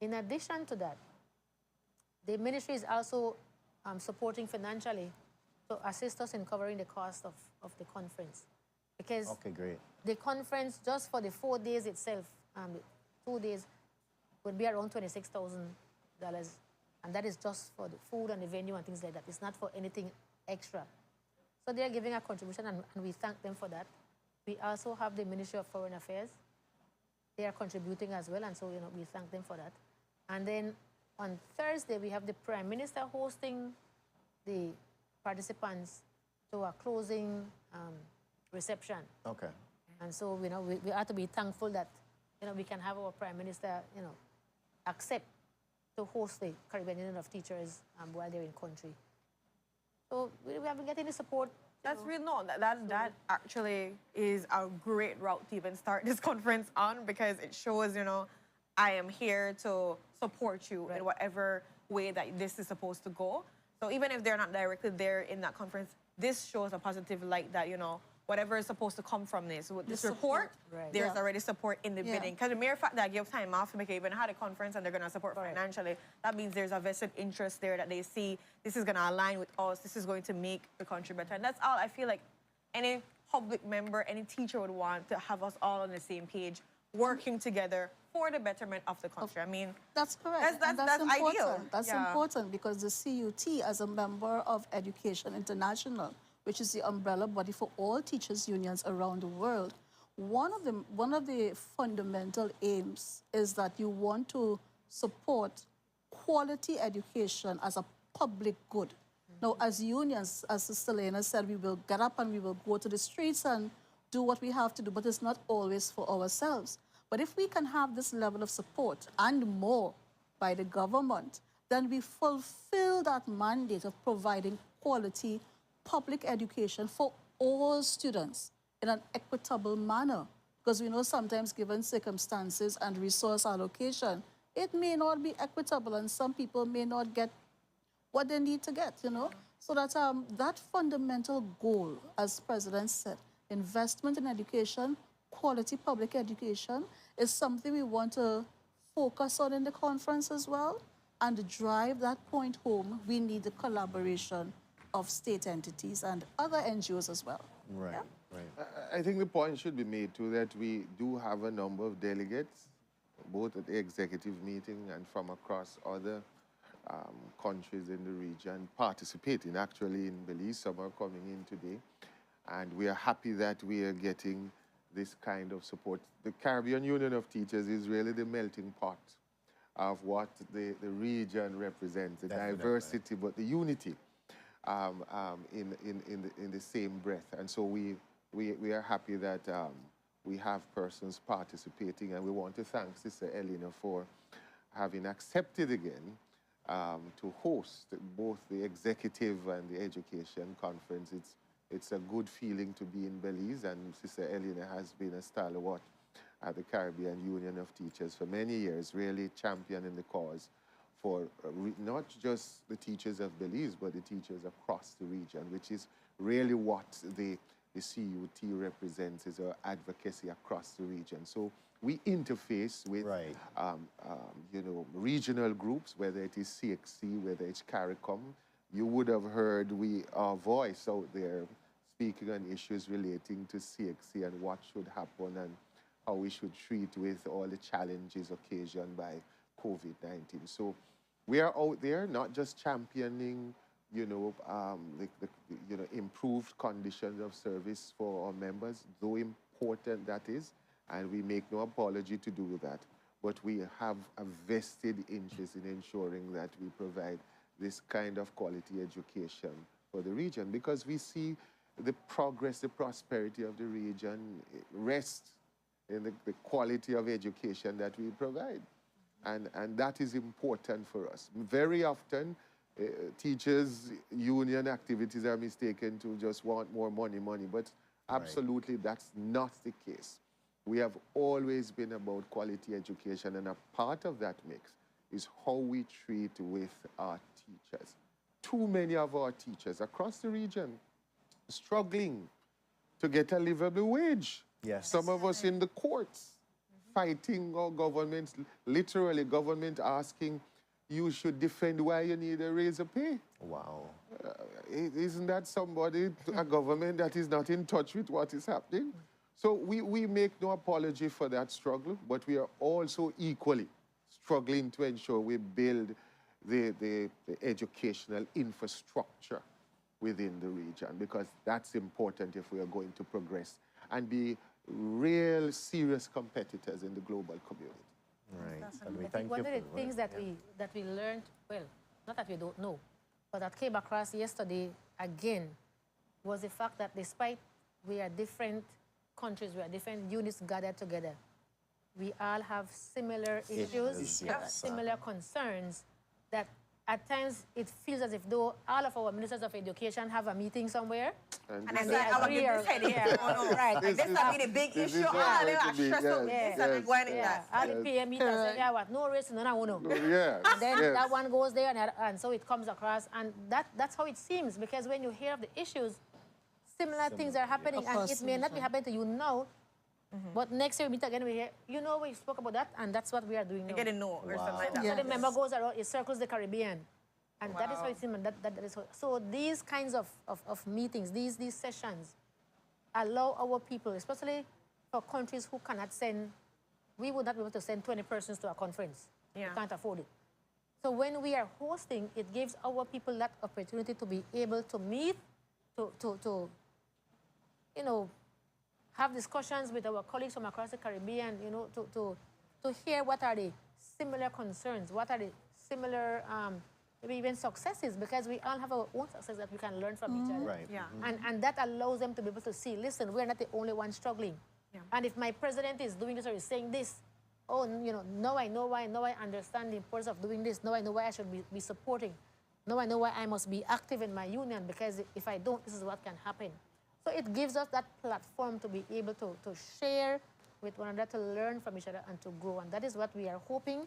In addition to that, the ministry is also supporting financially to assist us in covering the cost of the conference. Because great. the conference, just for the 4 days itself, 2 days, would be around $26,000. And that is just for the food and the venue and things like that. It's not for anything extra. So they're giving a contribution, and we thank them for that. We also have the Ministry of Foreign Affairs. They are contributing as well, and so we thank them for that. And then on Thursday, we have the Prime Minister hosting the participants to a closing reception. Okay. And so we have to be thankful that we can have our Prime Minister accept to host the Caribbean Union of Teachers while they're in country. So we have been getting the support. That's real. No, that actually is a great route to even start this conference on, because it shows, I am here to support you in whatever way that this is supposed to go. So even if they're not directly there in that conference, this shows a positive light that, whatever is supposed to come from this. With this report, there's already support in the bidding. Because the mere fact that I give time off to make it even had a conference and they're going to support financially, that means there's a vested interest there that they see this is going to align with us, this is going to make the country better. And that's all I feel like any public member, any teacher would want, to have us all on the same page, working together for the betterment of the country. I mean, that's correct. That's important. ideal. That's important because the CUT, as a member of Education International, which is the umbrella body for all teachers' unions around the world, one of the fundamental aims is that you want to support quality education as a public good. Now, as unions, as Sister Lena said, we will get up and we will go to the streets and do what we have to do, but it's not always for ourselves. But if we can have this level of support and more by the government, then we fulfill that mandate of providing quality public education for all students in an equitable manner. Because we know sometimes, given circumstances and resource allocation, it may not be equitable and some people may not get what they need to get, So that that fundamental goal, as President said, investment in education, quality public education, is something we want to focus on in the conference as well. And to drive that point home, we need the collaboration of state entities and other NGOs as well. Right, right. I think the point should be made too that we do have a number of delegates, both at the executive meeting and from across other countries in the region participating. Actually, in Belize, some are coming in today, and we are happy that we are getting this kind of support. The Caribbean Union of Teachers is really the melting pot of what the region represents, the diversity, but the unity. In the same breath. And so we are happy that we have persons participating, and we want to thank Sister Elena for having accepted again to host both the executive and the education conference. It's a good feeling to be in Belize, and Sister Elena has been a stalwart at the Caribbean Union of Teachers for many years, really championing the cause for not just the teachers of Belize, but the teachers across the region, which is really what the CUT represents, is our advocacy across the region. So we interface with, regional groups, whether it is CXC, whether it's CARICOM. You would have heard our voice out there speaking on issues relating to CXC and what should happen and how we should treat with all the challenges occasioned by COVID-19. So we are out there not just championing, improved conditions of service for our members, though important that is, and we make no apology to do that. But we have a vested interest in ensuring that we provide this kind of quality education for the region, because we see the progress, the prosperity of the region rests in the quality of education that we provide. And that is important for us. Very often, teachers' union activities are mistaken to just want more money, but absolutely that's not the case. We have always been about quality education, and a part of that mix is how we treat with our teachers. Too many of our teachers across the region struggling to get a livable wage. Yes. Some of us in the courts fighting our governments, literally government asking, you should defend why you need a raise of pay. Wow. Isn't that somebody, a government that is not in touch with what is happening? So we make no apology for that struggle, but we are also equally struggling to ensure we build the educational infrastructure within the region, because that's important if we are going to progress and be real serious competitors in the global community. Right. And we I think one of the things that we learned, well, not that we don't know, but that came across yesterday again, was the fact that despite we are different countries, we are different units gathered together, we all have similar issues, similar concerns, that at times it feels as if though all of our ministers of education have a meeting somewhere. And it's like, I will get this headache. Oh, no. Right. This will be the big issue. All they are stressed out this and going in that. All the PM meetings, yeah, what? No race, none of uno. Yeah. And then that one goes there, and so it comes across. And that's how it seems, because when you hear of the issues, similar things are happening, and it may not be happening to you now, but next year we meet again, we hear, we spoke about that, and that's what we are doing now. You get a no or something like that. So the member goes around, it circles the Caribbean. And that is how it seems. That is how, so these kinds of meetings, these sessions, allow our people, especially for countries who cannot send, we would not be able to send 20 persons to a conference. Yeah. We can't afford it. So when we are hosting, it gives our people that opportunity to be able to meet, to have discussions with our colleagues from across the Caribbean, to hear what are the similar concerns, what are the similar maybe even successes, because we all have our own success that we can learn from each other. Right. Yeah. And that allows them to be able to see, listen, we're not the only ones struggling. Yeah. And if my president is doing this or is saying this, now I know why, now I understand the importance of doing this, now I know why I should be supporting, now I know why I must be active in my union, because if I don't, this is what can happen. So it gives us that platform to be able to share with one another, to learn from each other and to grow. And that is what we are hoping,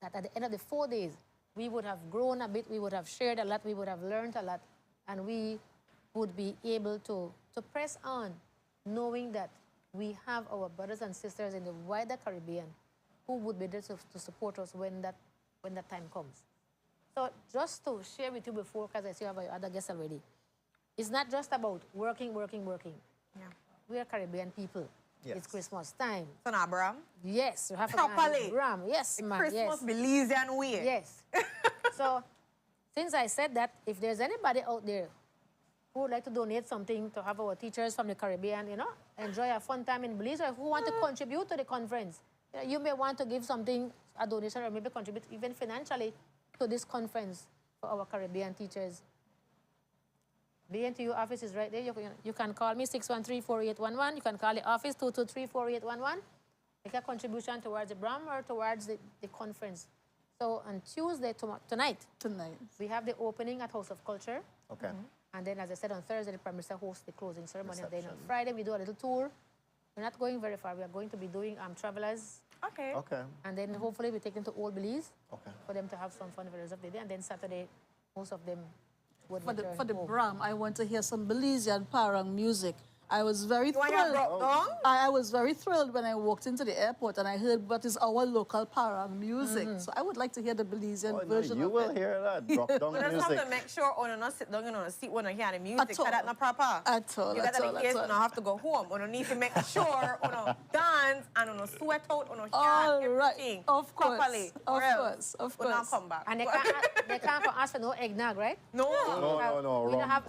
that at the end of the 4 days, we would have grown a bit, we would have shared a lot, we would have learned a lot, and we would be able to press on, knowing that we have our brothers and sisters in the wider Caribbean who would be there to support us when that time comes. So just to share with you before, because I see you have other guests already, it's not just about working. Yeah. We are Caribbean people. Yes. It's Christmas time. So now, Bram? Yes, you have Properly. a Bram. Yes, man. Christmas Yes. Belizean way. Yes. So, since I said that, if there's anybody out there who would like to donate something to have our teachers from the Caribbean, enjoy a fun time in Belize, or who want to contribute to the conference, you may want to give something, a donation, or maybe contribute even financially to this conference for our Caribbean teachers. BNTU office is right there. You can call me 613-4811. You can call the office 223-4811. Make a contribution towards the BRAM or towards the conference. So on Tuesday, tonight, we have the opening at House of Culture. Okay. And then, as I said, on Thursday, the Prime Minister hosts the closing ceremony. And then on Friday, we do a little tour. We're not going very far. We are going to be doing Travelers. Okay. Okay. And then hopefully we take them to Old Belize. Okay. For them to have some fun for the rest of the day. And then Saturday, most of them would For return the home. Bram, I want to hear some Belizean parang music. I was very want thrilled. your dong? I was very thrilled when I walked into the airport and I heard what is our local parang music. So I would like to hear the Belizean version you of will it. hear that. Drop down We just music. have to make sure on not sit down on a seat when I hear the music. At all. That's not proper. At all, You at got all, the at case all. when I have to go home. On need to make sure on dance and on sweat out on All hear right. everything Of course. properly. Of or else course. Of we'll not course. come back. And they can't go ask for no eggnog, right? No. No. We don't have,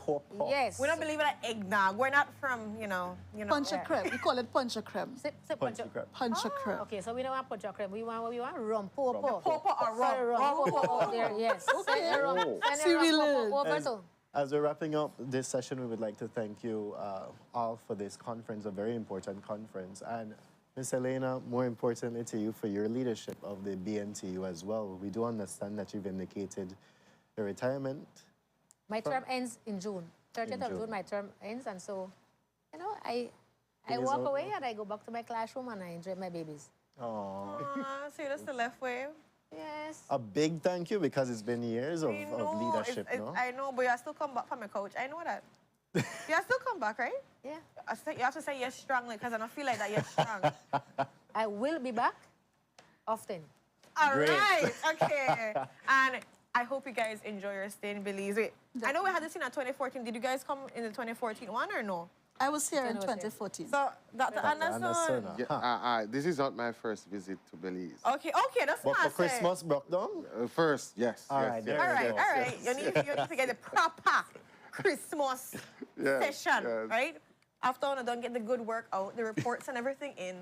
yes. We don't believe in eggnog. We're not from, you know. Punch a creme. We call it punch a creme. Punch a creme. Punch a creme. Okay, so we don't want punch a creme. We want what we want? Rum popo. Popo or rum. Popo out there, yes. Okay. Send the rum See, we popo learn. over And to. as we're wrapping up this session, we would like to thank you all for this conference, a very important conference. And Ms. Elena, more importantly to you for your leadership of the BNTU as well. We do understand that you've indicated your retirement. My term ends in June. 30th In of June. June, my term ends. And so, you know, I It is walk over. away and I go back to my classroom and I enjoy my babies. Aww. So that's the left way. Yes. A big thank you because it's been years of leadership, no? I know, but you still come back from my coach. I know that. You still come back, right? Yeah. You have to say yes strongly because I don't feel like that you're strong. I will be back often. All Great. right, okay. And I hope you guys enjoy your stay in Belize. Wait, I know we had this in 2014. Did you guys come in the 2014 one or no? I was here in 2014. So, Dr. Anderson. Yeah, this is not my first visit to Belize. Okay, that's But what I for Christmas, said. broke down? First, yes. All yes, right, yes. there All we right, go. all right. You need to get the proper Christmas Yes, session, yes. right? After on done get the good work out, the reports and everything in.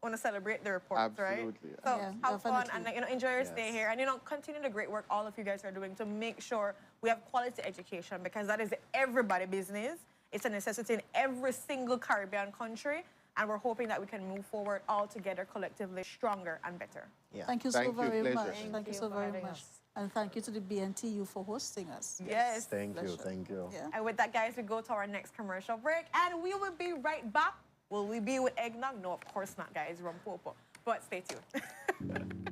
Want to celebrate the reports, right? Absolutely. So Yeah, have fun definitely. and enjoy your stay here, and continue the great work all of you guys are doing to make sure we have quality education because that is everybody's business. It's a necessity in every single Caribbean country, and we're hoping that we can move forward all together collectively, stronger and better. Yeah. Thank you so Thank you, very pleasure. much. Thank Thank you you so for very having much. us. And thank you to the BNTU for hosting us. Yes. Thank you, Pleasure. thank you. Yeah. And with that, guys, we go to our next commercial break, and we will be right back. Will we be with eggnog? No, of course not, guys. Rum popo. But stay tuned.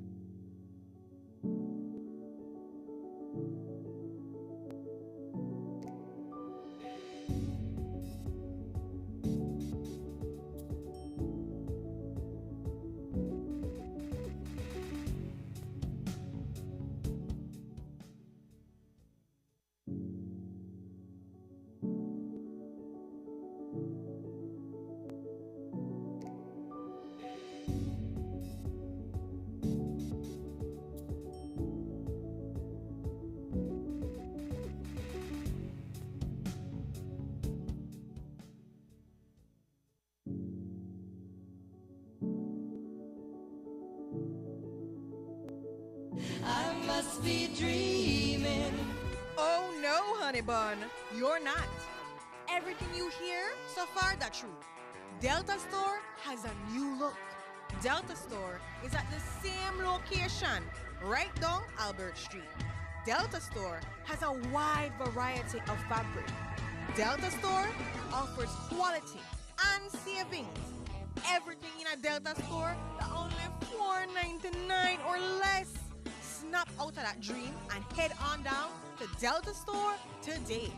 I must be dreaming. Oh no, honey bun, you're not. Everything you hear so far, that's true. Delta Store has a new look. Delta Store is at the same location, right down Albert Street. Delta Store has a wide variety of fabric. Delta Store offers quality and savings. Everything in a Delta Store for only $4.99 or less. Snap out of that dream and head on down to Delta Store today.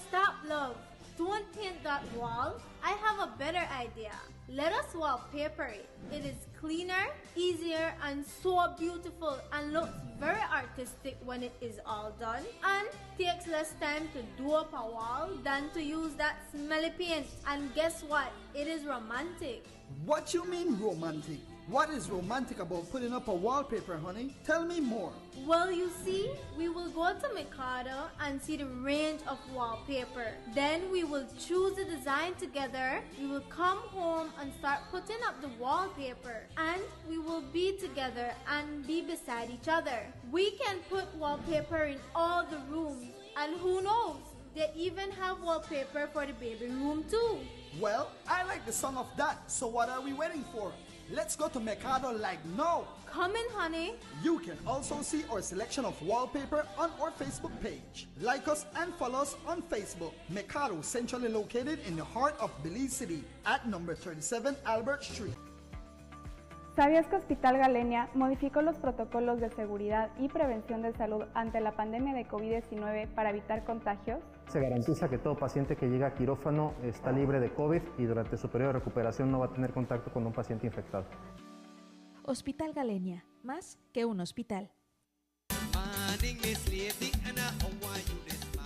Stop, love. Don't paint that wall. I have a better idea. Let us wallpaper it. It is cleaner, easier, and so beautiful and looks very artistic when it is all done. And takes less time to do up a wall than to use that smelly paint. And guess what? It is romantic. What you mean romantic? What is romantic about putting up a wallpaper, honey? Tell me more. Well, you see, we will go to Mikado and see the range of wallpaper. Then we will choose the design together. We will come home and start putting up the wallpaper. And we will be together and be beside each other. We can put wallpaper in all the rooms. And who knows, they even have wallpaper for the baby room too. Well, I like the sound of that, so what are we waiting for? Let's go to Mercado like now. Come in, honey. You can also see our selection of wallpaper on our Facebook page. Like us and follow us on Facebook. Mercado, centrally located in the heart of Belize City at number 37 Albert Street. ¿Sabías que Hospital Galenia modificó los protocolos de seguridad y prevención de salud ante la pandemia de COVID-19 para evitar contagios? Se garantiza que todo paciente que llega a quirófano está libre de COVID y durante su periodo de recuperación no va a tener contacto con un paciente infectado. Hospital Galenia, más que un hospital.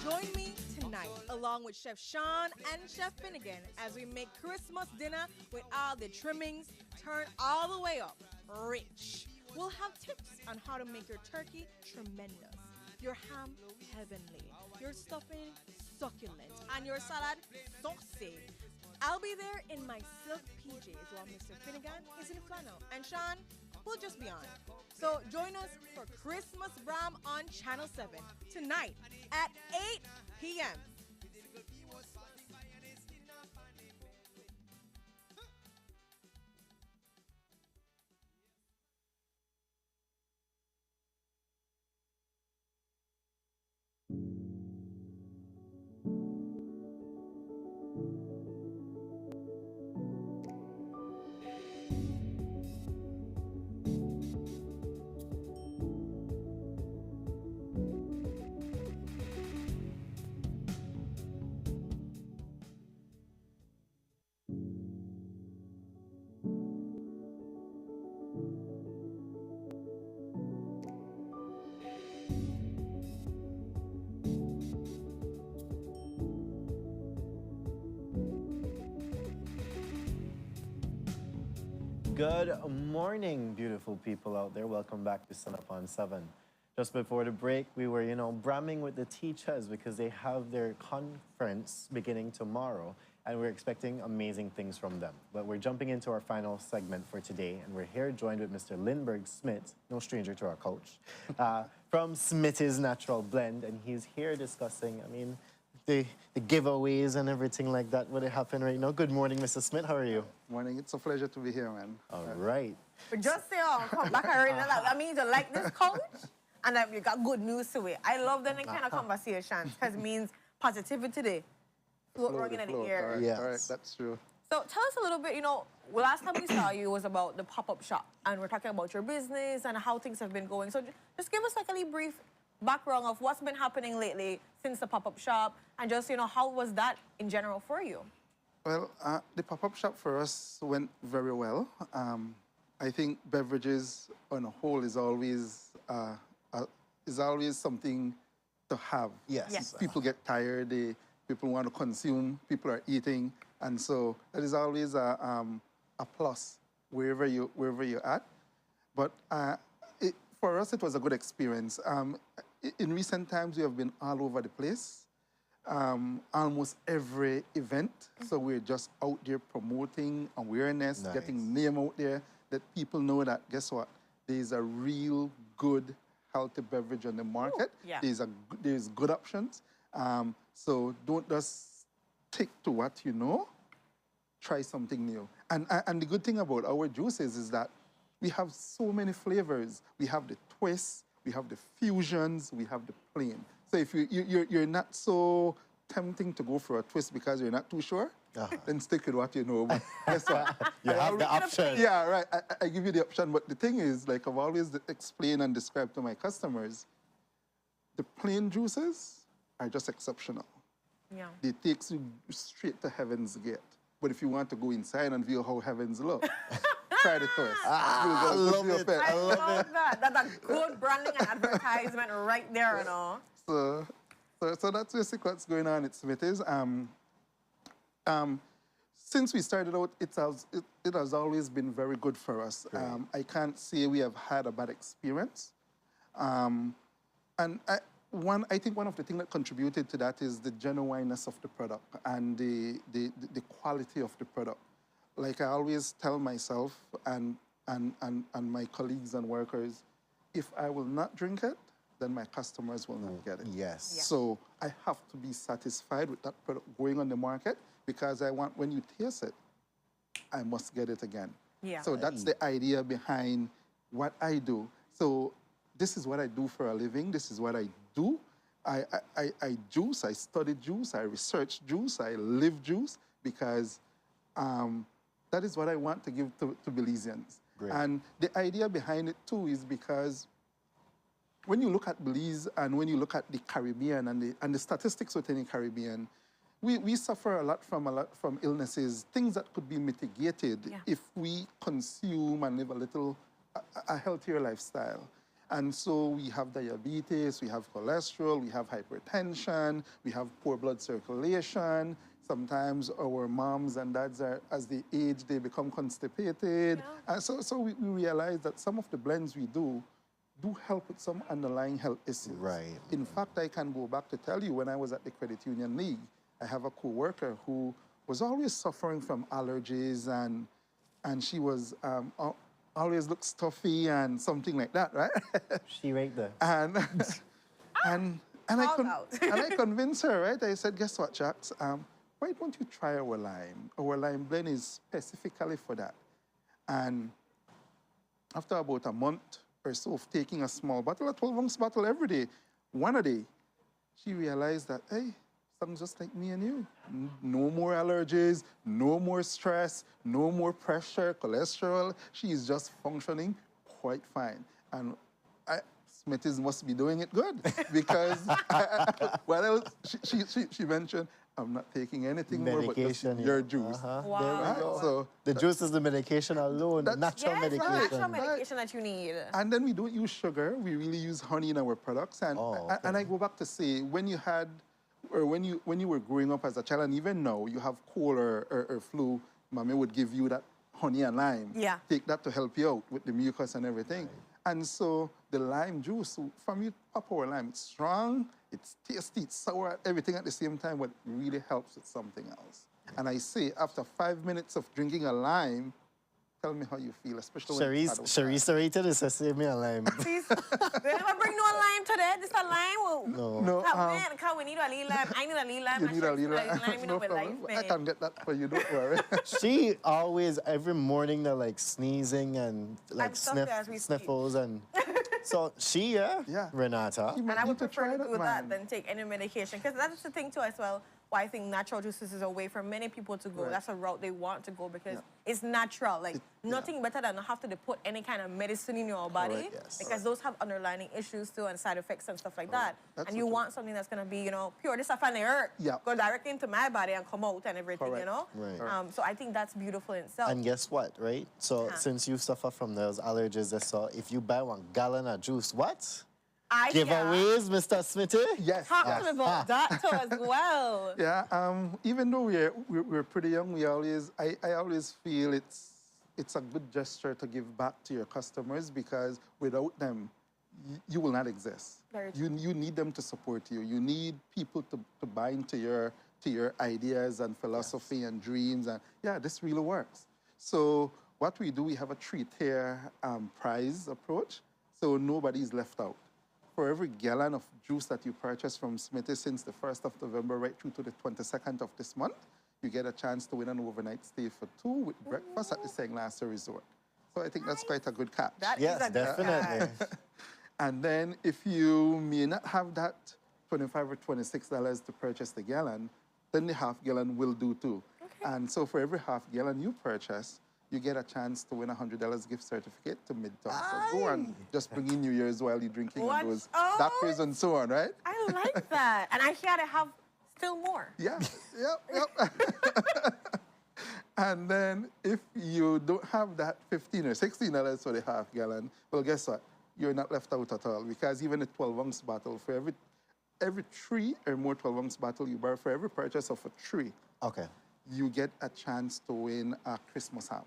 Join me tonight, along with Chef Sean and Chef Finnegan, as we make Christmas dinner with all the trimmings turned all the way up rich. We'll have tips on how to make your turkey tremendous, your ham heavenly, your stuffing succulent, and your salad saucy. I'll be there in my silk PJs while Mr. Finnegan is in flannel, and Sean will just be on. So join us for Christmas Bram on Channel 7 tonight at 8 p.m. Good morning, beautiful people out there. Welcome back to Sun Up on 7. Just before the break, we were, bramming with the teachers because they have their conference beginning tomorrow, and we're expecting amazing things from them. But we're jumping into our final segment for today, and we're here joined with Mr. Lindbergh Smith, no stranger to our coach, from Smitty's Natural Blend, and he's here discussing, the giveaways and everything like that, what happen right now. Good morning, Mr. Smith. How are you? Morning. It's a pleasure to be here, man. All right. But just say, come back already. That means you like this coach and that you got good news to it. I love them kind of conversations because it means positivity today. Float running in the air. All right, that's true. So tell us a little bit, last time we saw you was about the pop-up shop, and we're talking about your business and how things have been going. So just give us like a little brief background of what's been happening lately since the pop-up shop, and just, how was that in general for you? Well, the pop-up shop for us went very well. I think beverages on a whole is always something to have. Yes. People get tired, people want to consume, people are eating, and so that is always a plus wherever you're at. But for us, it was a good experience. In recent times, we have been all over the place, almost every event. So we're just out there promoting awareness, getting name out there, that people know that, guess what, there's a real good, healthy beverage on the market. Ooh, yeah. There's good options. So don't just stick to what you know, try something new. And the good thing about our juices is that we have so many flavors. We have the twists, we have the fusions, we have the plain. So if you're not so tempting to go for a twist because you're not too sure, then stick with what you know. But guess what? You have the option. Yeah, right. I give you the option. But the thing is, like I've always explained and described to my customers, the plain juices are just exceptional. Yeah. They take you straight to Heaven's Gate. But if you want to go inside and view how heavens look, try the twist. I love it. I love that. That's a good branding and advertisement right there, So that's basically what's going on at Smitty's. Since we started out, it has always been very good for us. I can't say we have had a bad experience. And I think one of the things that contributed to that is the genuineness of the product and the quality of the product. Like I always tell myself and my colleagues and workers, if I will not drink it, then my customers will not get it. Yes. Yeah. So I have to be satisfied with that product going on the market because I want, when you taste it, I must get it again. Yeah. So that's the idea behind what I do. So this is what I do for a living. This is what I do. I juice, I study juice, I research juice, I live juice because That is what I want to give to Belizeans. Great. And the idea behind it too is because when you look at Belize and when you look at the Caribbean and the statistics within the Caribbean, we suffer a lot from illnesses, things that could be mitigated if we consume and live a healthier lifestyle. And so we have diabetes, we have cholesterol, we have hypertension, we have poor blood circulation. Sometimes our moms and dads, as they age, they become constipated. And so we realize that some of the blends we do help with some underlying health issues. Right. In fact, I can go back to tell you, when I was at the Credit Union League, I have a co-worker who was always suffering from allergies, and she was always looked stuffy and something like that, right? She right there. And I convinced her, right? I said, guess what, Jax? Why don't you try our lime? Our lime blend is specifically for that. And after about a month or so of taking a small bottle, a 12-ounce bottle every day, one a day, she realized that, hey, sounds just like me and you. No more allergies, no more stress, no more pressure, cholesterol. She is just functioning quite fine. And Smithies must be doing it good because what else? She mentioned, I'm not taking anything more but just your juice. Wow. There we go. So the juice is the medication alone, the natural medication. Natural medication that you need. And then we don't use sugar. We really use honey in our products. And and I go back to say, when you were growing up as a child, and even now, you have cold or flu, mommy would give you that honey and lime. Yeah. Take that to help you out with the mucus and everything. Right. And so the lime juice, from you pop our lime, it's strong, it's tasty, it's sour, everything at the same time, but really helps with something else. And I say, after 5 minutes of drinking a lime, tell me how you feel, especially when it's Charisse rated is a save me a lime. Please, they never bring no lime today. This a lime? No. We need a little lime. I need a little lime. You need a little lime. No problem. I can get that for you, don't worry. She always, every morning, they're like sneezing and like sniffles and... So she, Renata. And I would prefer to do that than take any medication. Because that's the thing too as well, why I think natural juices is a way for many people to go. Right. That's a route they want to go because it's natural. Like nothing better than not have to put any kind of medicine in your body. Because those have underlying issues too and side effects and stuff like that. And you want something that's going to be, pure. This stuff on the earth. Go directly into my body and come out and everything, Right. So I think that's beautiful in itself. And guess what, right? So since you suffer from those allergies, so if you buy 1 gallon of juice, what? Giveaways, Mr. Smithy? Yes. Talk to me about that too as well. Yeah, even though we're pretty young, I always feel it's a good gesture to give back to your customers because without them, you will not exist. You need them to support you. You need people to buy into your ideas and philosophy and dreams. And this really works. So what we do, we have a three-tier prize approach, so nobody's left out. For every gallon of juice that you purchase from Smithy since the 1st of November right through to the 22nd of this month, you get a chance to win an overnight stay for 2 with breakfast at the Senglasa Resort. So I think that's quite a good catch. Yes, definitely. And then if you may not have that $25 or $26 to purchase the gallon, then the half gallon will do too. Okay. And so for every half gallon you purchase, you get a chance to win a $100 gift certificate to Midtown. So go and just bring in New Year's while you're drinking on those daiquiris and so on, right? I like that. And I hear they have still more. Yeah, yep. And then if you don't have that $15 or $16 for the half gallon, well, guess what? You're not left out at all because even a 12-ounce bottle, for every 3 or more 12-ounce bottle you buy, for every purchase of a 3, you get a chance to win a Christmas ham.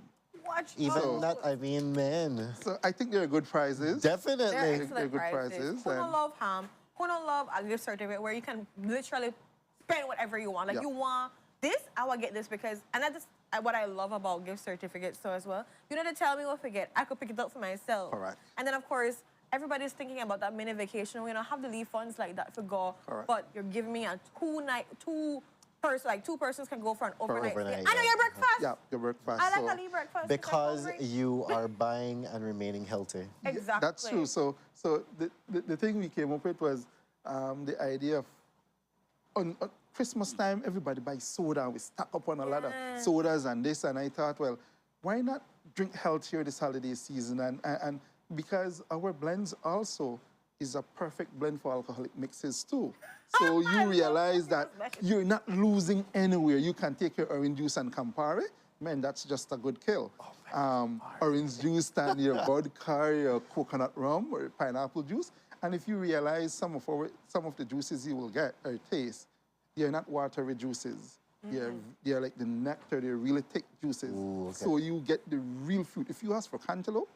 Even that, I mean, man. So I think they're good prizes. Definitely. They're good prizes. Who don't love ham? Who don't love a gift certificate where you can literally spend whatever you want? Like you want this, I will get this because, and that's what I love about gift certificates so as well. You don't have to tell me what to get. I could pick it up for myself. Correct. And then of course, everybody's thinking about that mini vacation. We don't have to leave funds like that for go. Correct. But you're giving me a two persons can go for an overnight. overnight, I know your breakfast. Yeah, your breakfast. I like a leave breakfast. Because you are buying and remaining healthy. Exactly. That's true. So the thing we came up with was the idea of on Christmas time, everybody buys soda. We stock up on a lot of sodas and this. And I thought, well, why not drink healthier this holiday season? And because our blends also is a perfect blend for alcoholic mixes too. So you realize that you're not losing anywhere. You can take your orange juice and Campari. Man, that's just a good kill. Orange juice and your vodka, your coconut rum or pineapple juice. And if you realize some of the juices you will get or taste, they're not watery juices. They're like the nectar, they're really thick juices. Ooh, okay. So you get the real fruit. If you ask for cantaloupe,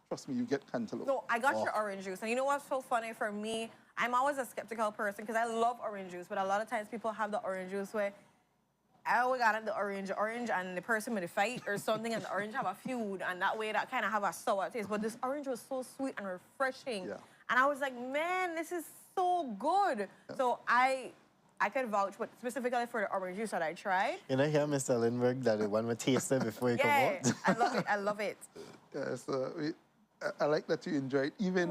trust me, you get cantaloupe. No, I got your orange juice. And you know what's so funny for me? I'm always a skeptical person because I love orange juice, but a lot of times people have the orange juice where I always got the orange, and the person with a fight or something, and the orange have a feud, and that way that kind of have a sour taste. But this orange was so sweet and refreshing. Yeah. And I was like, man, this is so good. Yeah. So I could vouch, but specifically for the orange juice that I tried. You know, here, Mr. Lindbergh, that the one we tasted before you come out. I love it. I love it. Yeah, so I like that you enjoyed. Even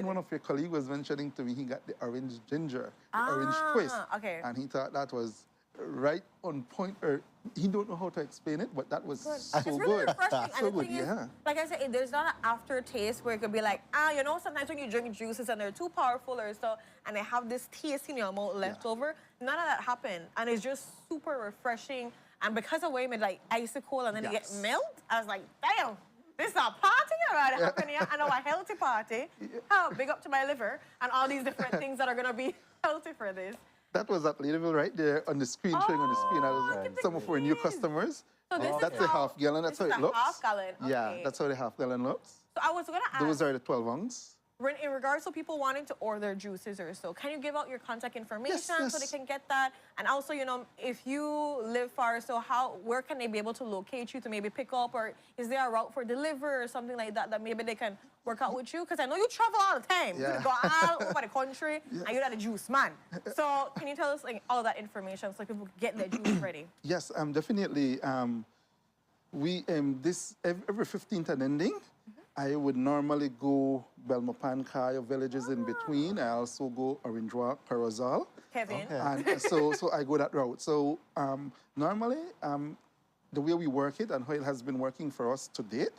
one of your colleagues was mentioning to me he got the orange ginger, the orange twist, okay. And he thought that was right on point. Or he don't know how to explain it, but that was so it's really good. refreshing. So and the good, thing is, yeah. like I said, there's not an aftertaste where it could be like, you know, sometimes when you drink juices and they're too powerful or so, and they have this taste in your mouth left over, none of that happened. And it's just super refreshing. And because of the way it made like icy cold and then it get melt, I was like, damn, this is a party already happening here. I know a healthy party. Oh, big up to my liver and all these different things that are going to be healthy for this. That was at Ladyville right there on the screen, showing on the screen. That was some of our new customers. So this that's is a half gallon. That's how it looks. Half gallon. Okay. Yeah, that's how the half gallon looks. So I was going to ask. Those are the 12 ounce. In regards to people wanting to order juices or so, can you give out your contact information Yes. so they can get that? And also, you know, if you live far, so where can they be able to locate you to maybe pick up? Or is there a route for delivery or something like that that maybe they can work out with you? Because I know you travel all the time. Yeah. You go all over the country and you're not a juice man. So can you tell us like all that information so people can get their juice ready? Yes, definitely. We every 15th and ending, I would normally go Belmopan, Kaya, villages in between. I also go Orange Walk, Corozal. Kevin. And so I go that route. So normally, the way we work it and how it has been working for us to date,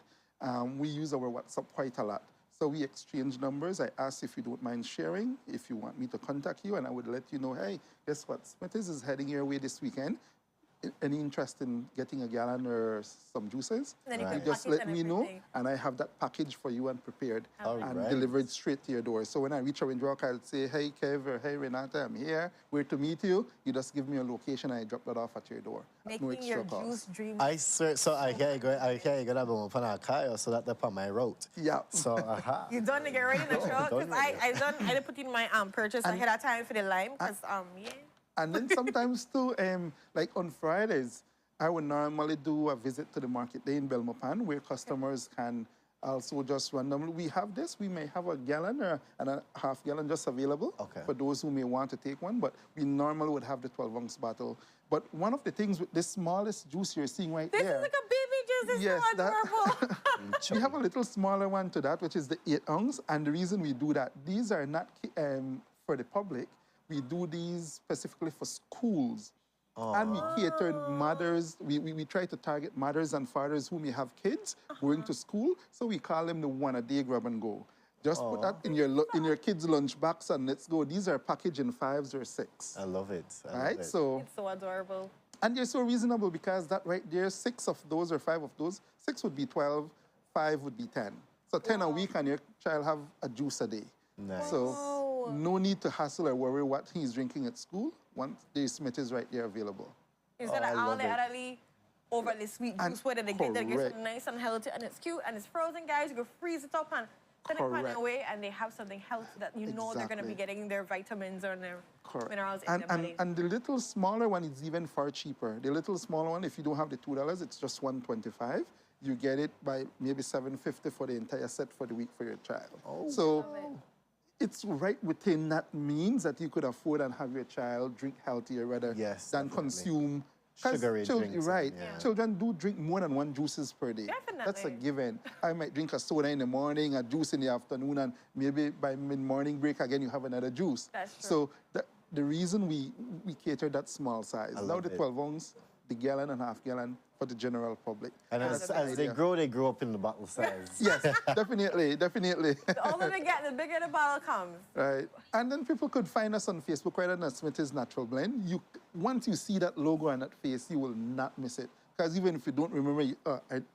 we use our WhatsApp quite a lot. So we exchange numbers. I ask if you don't mind sharing, if you want me to contact you, and I would let you know, hey, guess what? Smithers is heading your way this weekend. Any interest in getting a gallon or some juices? You just let me know, and I have that package for you and prepared and delivered straight to your door. So when I reach Orange Walk, I'll say, hey, Kev, or hey, Renata, I'm here. Where to meet you? You just give me a location, and I drop that off at your door. Making no extra your cost. juice dreams. I swear, so I hear you going to open a car, so that's on my route. Yeah. So, You done to get ready in the truck? Because I did put in my purchase ahead of time for the lime. Because, yeah. And then sometimes too, like on Fridays, I would normally do a visit to the market day in Belmopan where customers can also just randomly, we have this, we may have a gallon and a half gallon just available for those who may want to take one, but we normally would have the 12-ounce bottle. But one of the things with this smallest juice you're seeing right there. This is like a baby juice, yes, so adorable. We have a little smaller one to that, which is the 8-ounce, and the reason we do that, these are not for the public. We do these specifically for schools. And we cater mothers. We try to target mothers and fathers who may have kids going to school. So we call them the one-a-day grab and go. Just put that in your kids' lunchbox and let's go. These are packaged in 5s or 6. I love it. Right? So it's so adorable. And they're so reasonable because that right there, 6 of those or 5 of those, 6 would be 12, 5 would be 10. So 10 a week and your child have a juice a day. Nice. So no need to hassle or worry what he's drinking at school. Once the Smith is right there available. Instead of all the otherly overly sweet juice where they get something nice and healthy and it's cute and it's frozen, guys. You can freeze it up and send it away and they have something healthy that you know they're going to be getting their vitamins or their minerals in their body. And the little smaller one is even far cheaper. The little smaller one, if you don't have the $2, it's just $1.25. You get it by maybe $7.50 for the entire set for the week for your child. So it's right within that means that you could afford and have your child drink healthier rather than consume sugary drinks. Right. Children do drink more than 1 juices per day. Definitely. That's a given. I might drink a soda in the morning, a juice in the afternoon, and maybe by mid-morning break again you have another juice. That's true. So the reason we cater that small size. Now the 12 ounce, the gallon and half gallon for the general public. And as they grow up in the bottle size. Yes, definitely. The older they get, the bigger the bottle comes. Right. And then people could find us on Facebook right under Smith's Natural Blend. Once you see that logo and that face, you will not miss it. Because even if you don't remember,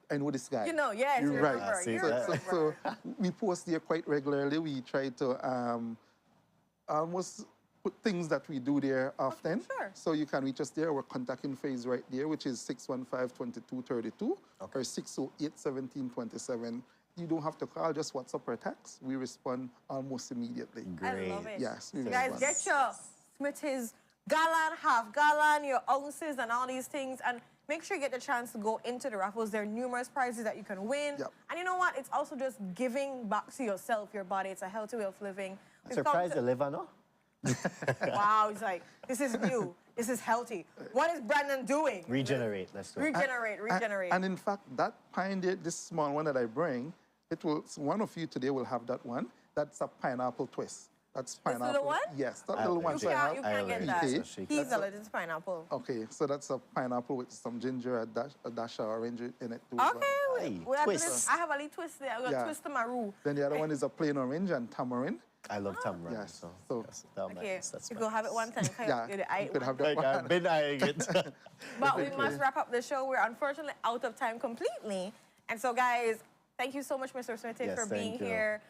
I know this guy. You know, yes, you're right. Remember. So we post there quite regularly. We try to almost put things that we do there often. Sure. So you can reach us there. Our contact info is right there, which is 615-2232 or 608-1727. You don't have to call, just WhatsApp or text. We respond almost immediately. Great. I love it. Yes. So guys, get your Smith's gallon, half gallon, your ounces, and all these things. And make sure you get the chance to go into the raffles. There are numerous prizes that you can win. Yep. And you know what? It's also just giving back to yourself, your body. It's a healthy way of living. Surprised to live on, no? Wow, he's like, this is new. This is healthy. What is Brandon doing? Regenerate. Let's do it. Regenerate. And in fact, that pine, this small one that I bring, one of you today will have that one. That's a pineapple twist. That's pineapple. This little one? Yes, that little one. You can't get that. He's allergic to pineapple. Okay, so that's a pineapple with some ginger, a dash of orange in it too. Okay, I have a little twist there. I'm going to twist to my roux. Then the other one is a plain orange and tamarind. I love tamarind. Yes. So okay, you go have it one time. You could have that one. I've been eyeing it. But we must wrap up the show. We're unfortunately out of time completely. And so, guys, thank you so much, Mr. Smith, for being here.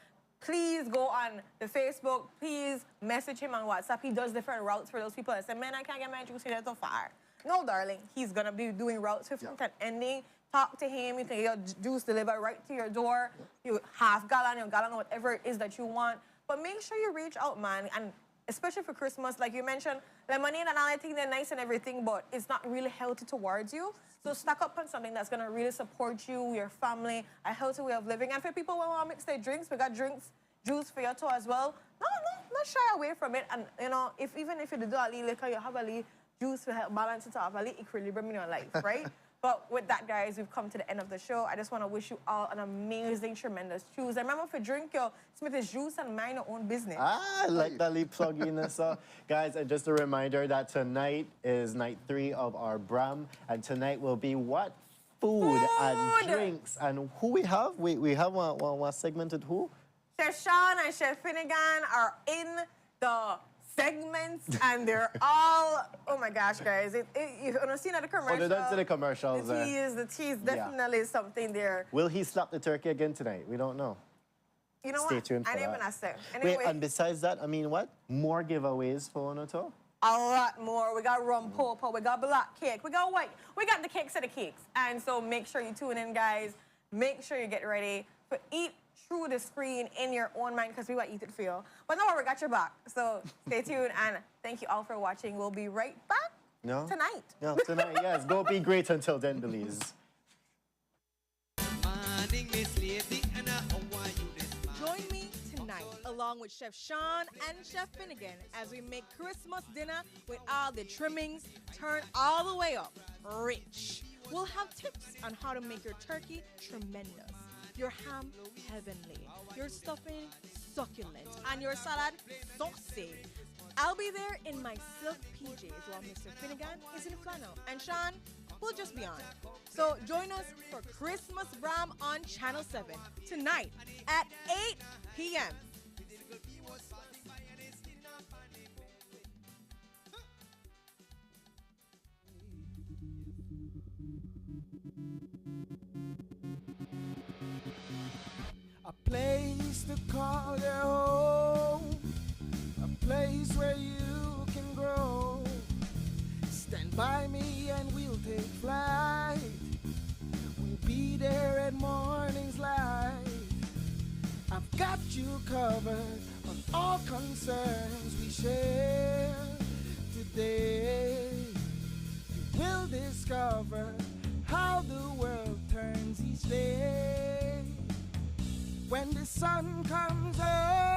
Please go on the Facebook. Please message him on WhatsApp. He does different routes for those people that say, man, I can't get my juice here so far. No, darling. He's going to be doing routes 15th and ending. Talk to him. You can get your juice delivered right to your door. You half gallon, your gallon, whatever it is that you want. But make sure you reach out, man. And especially for Christmas, like you mentioned, lemonade and all, I think they're nice and everything, but it's not really healthy towards you. So stock up on something that's going to really support you, your family, a healthy way of living. And for people who want to mix their drinks, we got juice for your toe as well. Not shy away from it. And, you know, even if you do a little liquor, you have a little juice to help balance it out, a little equilibrium in your life, right? But with that, guys, we've come to the end of the show. I just want to wish you all an amazing, tremendous Tuesday. Remember, if you drink your Smith's juice and mind your own business. I like that little plugginess. Guys, and just a reminder that tonight is night 3 of our Bram. And tonight will be what? Food and drinks. And who we have? We have one segmented who? Chef Sean and Chef Finnegan are in the segments, and they're all, oh my gosh, guys. You've seen at the commercial. Oh, they don't see the commercials. The tease definitely something there. Will he slap the turkey again tonight? We don't know. You know Stay what? tuned for I didn't that. even ask them. Anyway, Wait, and besides that, I mean, what? More giveaways for Onoto? A lot more. We got rum popo, we got black cake, we got white. We got the cakes of the cakes. And so make sure you tune in, guys. Make sure you get ready for Eat Through the Screen in your own mind, because we want to eat it for you. But no, we got your back. So stay tuned, and thank you all for watching. We'll be right back tonight. No, tonight, yes. Go be great until then, Belize. Join me tonight, along with Chef Sean and Chef Finnegan, as we make Christmas dinner with all the trimmings turned all the way up rich. We'll have tips on how to make your turkey tremendous, your ham heavenly, your stuffing succulent, and your salad saucy. I'll be there in my silk PJs while Mr. Finnegan is in flannel, and Sean will just be on. So join us for Christmas Bram on Channel 7 tonight at 8 p.m. A place to call your home, a place where you can grow. Stand by me and we'll take flight. We'll be there at morning's light. I've got you covered on all concerns we share today. You will discover how the world turns each day. When the sun comes up